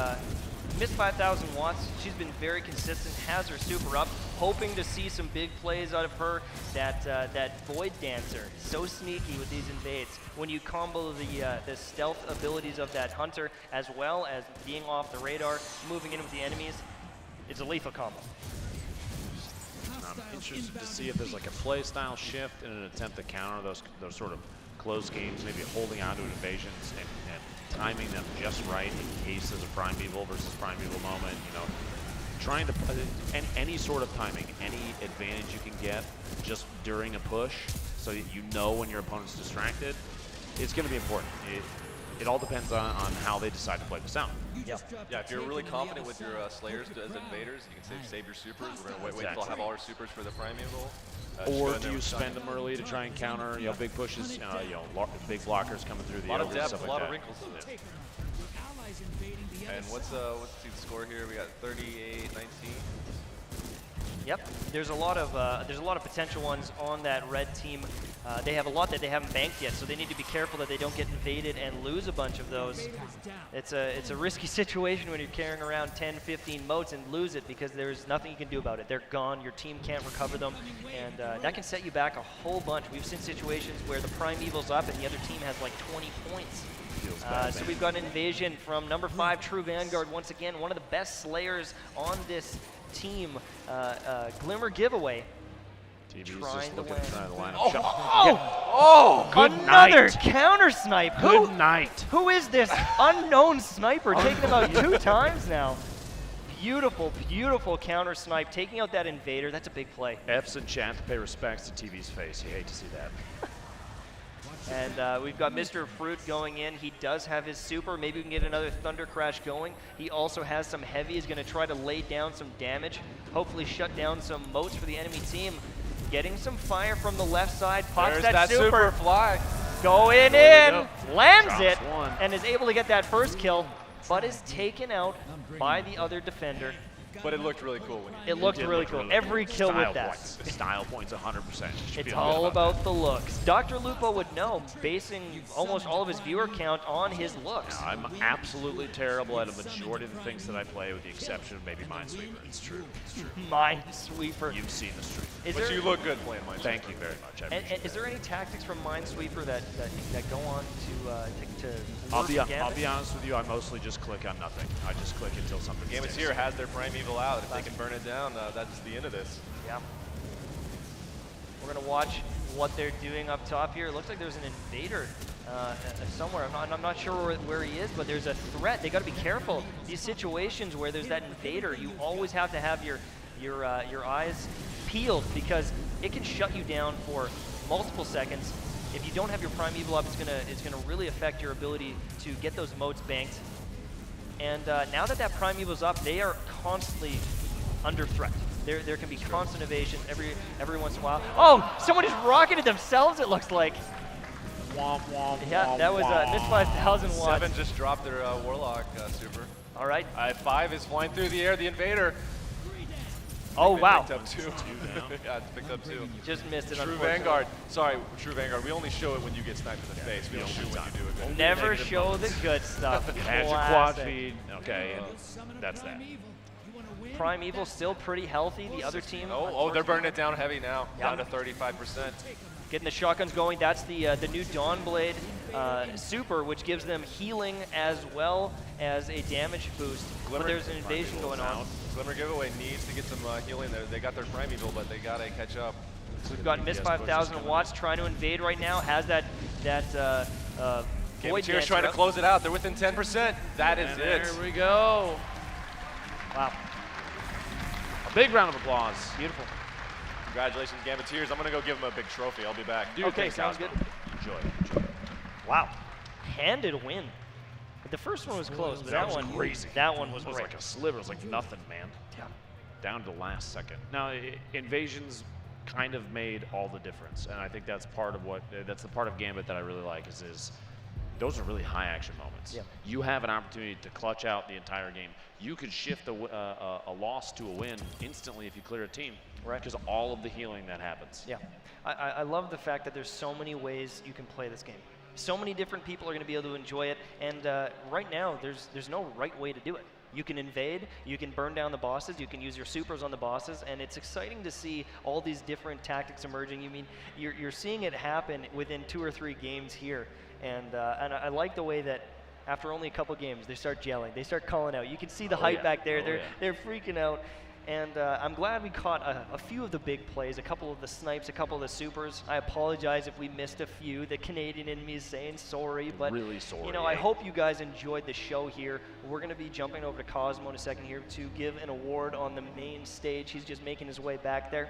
Miss 5,000 watts. She's been very consistent, has her super up, hoping to see some big plays out of her. That Void Dancer, so sneaky with these invades. When you combo the stealth abilities of that Hunter, as well as being off the radar, moving in with the enemies, it's a lethal combo. I'm interested to see if there's like a play style shift in an attempt to counter those sort of close games, maybe holding on to invasions and timing them just right in case there's a primeval versus primeval moment. You know, trying to any sort of timing, any advantage you can get just during a push, so that you know when your opponent's distracted, it's going to be important. It all depends on how they decide to play this out. Yep. Yeah, if you're really confident with your Slayers as invaders, you can save your supers. We're going to wait until I have all our supers for the primeval. Or do you spend them early to try and counter, you know, big pushes, big blockers coming through the A lot of ogres, depth, stuff a like lot that. of wrinkles in it. And what's the score here? We got 38-19. Yep. There's a lot of potential ones on that red team. They have a lot that they haven't banked yet, so they need to be careful that they don't get invaded and lose a bunch of those. It's a risky situation when you're carrying around 10, 15 motes and lose it, because there's nothing you can do about it. They're gone. Your team can't recover them, and that can set you back a whole bunch. We've seen situations where the primeval's up and the other team has like 20 points. So we've got an invasion from number 5, True Vanguard, once again, one of the best Slayers on this team. Glimmer Giveaway. TV's Trying just to looking win. to try the line. Good Another night. counter snipe. Good night. Who is this unknown sniper? Taking about 2 times now. Beautiful, beautiful counter snipe, taking out that invader. That's a big play. F's in chat to pay respects to TV's face. You hate to see that. And we've got Mr. Fruit going in. He does have his super. Maybe we can get another Thunder Crash going. He also has some heavy. He's going to try to lay down some damage. Hopefully shut down some motes for the enemy team. Getting some fire from the left side. Pops There's that super fly. Going There in. we go. Lands Drops it. one. And is able to get that first kill. But is taken out by the other defender. But it looked really cool when you It looked did really look cool. really Every good. kill Style with that. Points. Style points 100%. It's all about the looks. Dr. Lupo would know, basing almost all of his viewer count on his looks. I'm absolutely terrible at a majority of the things that I play, with the exception of maybe Minesweeper. It's true. It's true. Minesweeper. You've seen the stream. Is But there, you look good playing Minesweeper. Thank you very much. I and appreciate is there any tactics from Minesweeper that go on to I'll work be Gambit? honest with you. I mostly just click on nothing. I just click until something Gambit sticks. here has their primeval out. If they can burn it down, that's the end of this. Yeah. We're going to watch what they're doing up top here. It looks like there's an invader somewhere. I'm not sure where he is, but there's a threat. They got to be careful. These situations where there's that invader, you always have to have your eyes peeled, because it can shut you down for multiple seconds. If you don't have your primeval up, it's gonna really affect your ability to get those motes banked. And now that primeval's up, they are constantly under threat. There can be constant evasion every once in a while. Oh, someone just rocketed themselves, it looks like. Womp, womp, Yeah, that was Miss 5,000 watts. 7 just dropped their Warlock super. All right. I5 is flying through the air, the invader. Oh, wow. Picked up 2. Yeah, it's picked up 2. Just missed it, True unfortunately. Vanguard. Sorry, True Vanguard. We only show it when you get sniped in the face. We don't shoot when you do it. Good. Never Negative show moments. the good stuff. Magic quad Classic. feed. Okay, and that's that. Primeval still pretty healthy. The other team. Oh, they're burning it down heavy now. Yeah. Down to 35%. Getting the shotguns going. That's the new Dawnblade super, which gives them healing as well as a damage boost. But there's an invasion going on. Glimmer Giveaway needs to get some healing there. They got their primeval, but they gotta catch up. We've got Miss 5,000 watts trying to invade right now. Has that Void Gambit Dancer trying to up. close it out. They're within 10%. That is And it. there we go. Wow, A big round of applause. beautiful. Congratulations, Gambiteers. I'm gonna go give them a big trophy. I'll be back. Do Okay, things, sounds Cosmo. good. Enjoy. Wow, handed win. But the first one was close, but that was one crazy. That one was It was great. like a sliver. It was like nothing, man. Yeah. down to the last second. Now, invasions kind of made all the difference, and I think that's part of that's the part of Gambit that I really like is those are really high action moments. Yeah. You have an opportunity to clutch out the entire game. You could shift a loss to a win instantly if you clear a team, right? Because of all of the healing that happens. Yeah, I love the fact that there's so many ways you can play this game. So many different people are going to be able to enjoy it, and right now there's no right way to do it. You can invade, you can burn down the bosses, you can use your supers on the bosses, and it's exciting to see all these different tactics emerging. You mean you're seeing it happen within 2 or 3 games here, and I like the way that after only a couple games they start gelling, they start calling out. You can see the hype back there. They're freaking out. And I'm glad we caught a few of the big plays, a couple of the snipes, a couple of the supers. I apologize if we missed a few. The Canadian in me is saying sorry, but really sorry. You know, I hope you guys enjoyed the show here. We're going to be jumping over to Cosmo in a second here to give an award on the main stage. He's just making his way back there.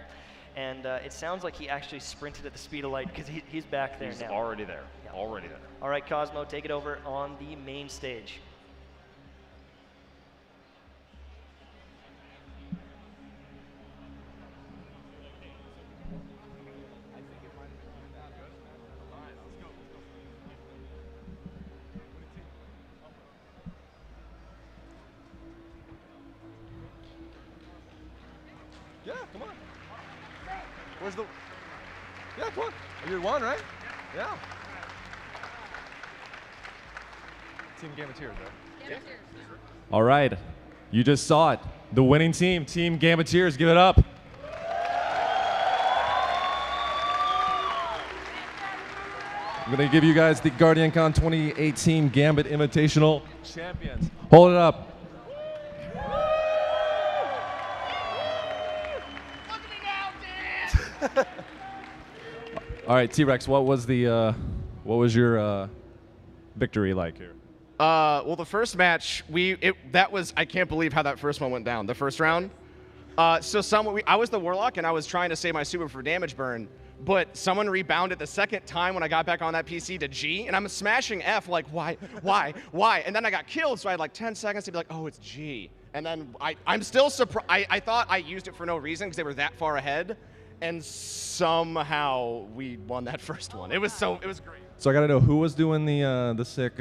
And it sounds like he actually sprinted at the speed of light because he's back there now. He's already there, already there. All right, Cosmo, take it over on the main stage. Yeah, come on. Where's the... Yeah, come on. You're 1, right? Yeah. Team Gambiteers, right? Yeah. All right. You just saw it. The winning team, Team Gambiteers. Give it up. I'm going to give you guys the GuardianCon 2018 Gambit Invitational Champions. Hold it up. All right, T-Rex, what was your victory like here? Well, the first match, I can't believe how that first one went down, the first round. I was the Warlock, and I was trying to save my super for damage burn, but someone rebounded the second time when I got back on that PC to G, and I'm smashing F, like, why? And then I got killed, so I had like 10 seconds to be like, oh, it's G. And then I'm still surprised. I thought I used it for no reason because they were that far ahead, and somehow we won that first one. It was great. So I gotta know who was doing the sick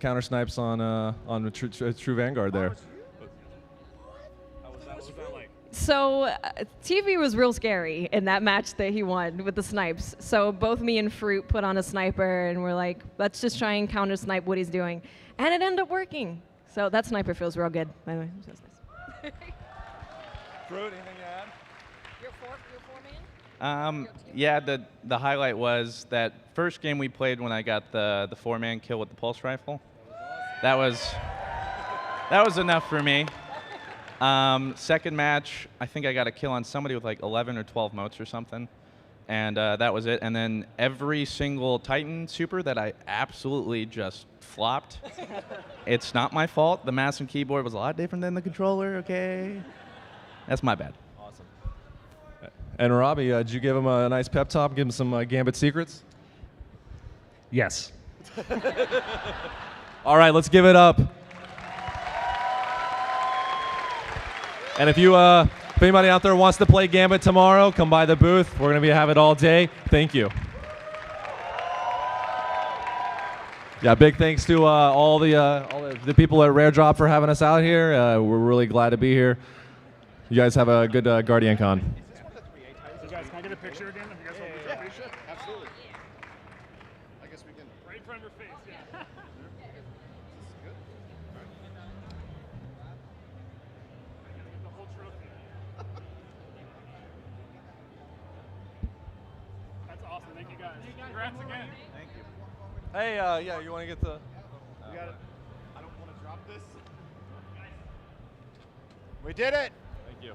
counter snipes on the True Vanguard there. So TV was real scary in that match that he won with the snipes. So both me and Fruit put on a sniper and we're like, let's just try and counter snipe what he's doing, and it ended up working. So that sniper feels real good, by the way. So it's nice. Fruit, anything to add? Your four-man? Yeah, the highlight was that first game we played when I got the 4-man kill with the pulse rifle. That was enough for me. Second match, I think I got a kill on somebody with like 11 or 12 motes or something, and that was it. And then every single Titan super that I absolutely just flopped. It's not my fault. The mouse and keyboard was a lot different than the controller. Okay, that's my bad. Awesome. And Robbie, did you give him a nice pep talk? Give him some Gambit secrets? Yes. All right, let's give it up. And if anybody out there wants to play Gambit tomorrow, come by the booth. We're going to have it all day. Thank you. Yeah, big thanks to all the people at Rare Drop for having us out here. We're really glad to be here. You guys have a good GuardianCon. You guys, can I get a picture again? Have you guys want a picture? Absolutely. I guess we can. Right in front of your face, yeah. Good. The whole trophy. That's awesome. Thank you guys. Congrats again. Thank you. Hey, yeah, you want to get the... We got it. I don't want to drop this. We did it. Thank you.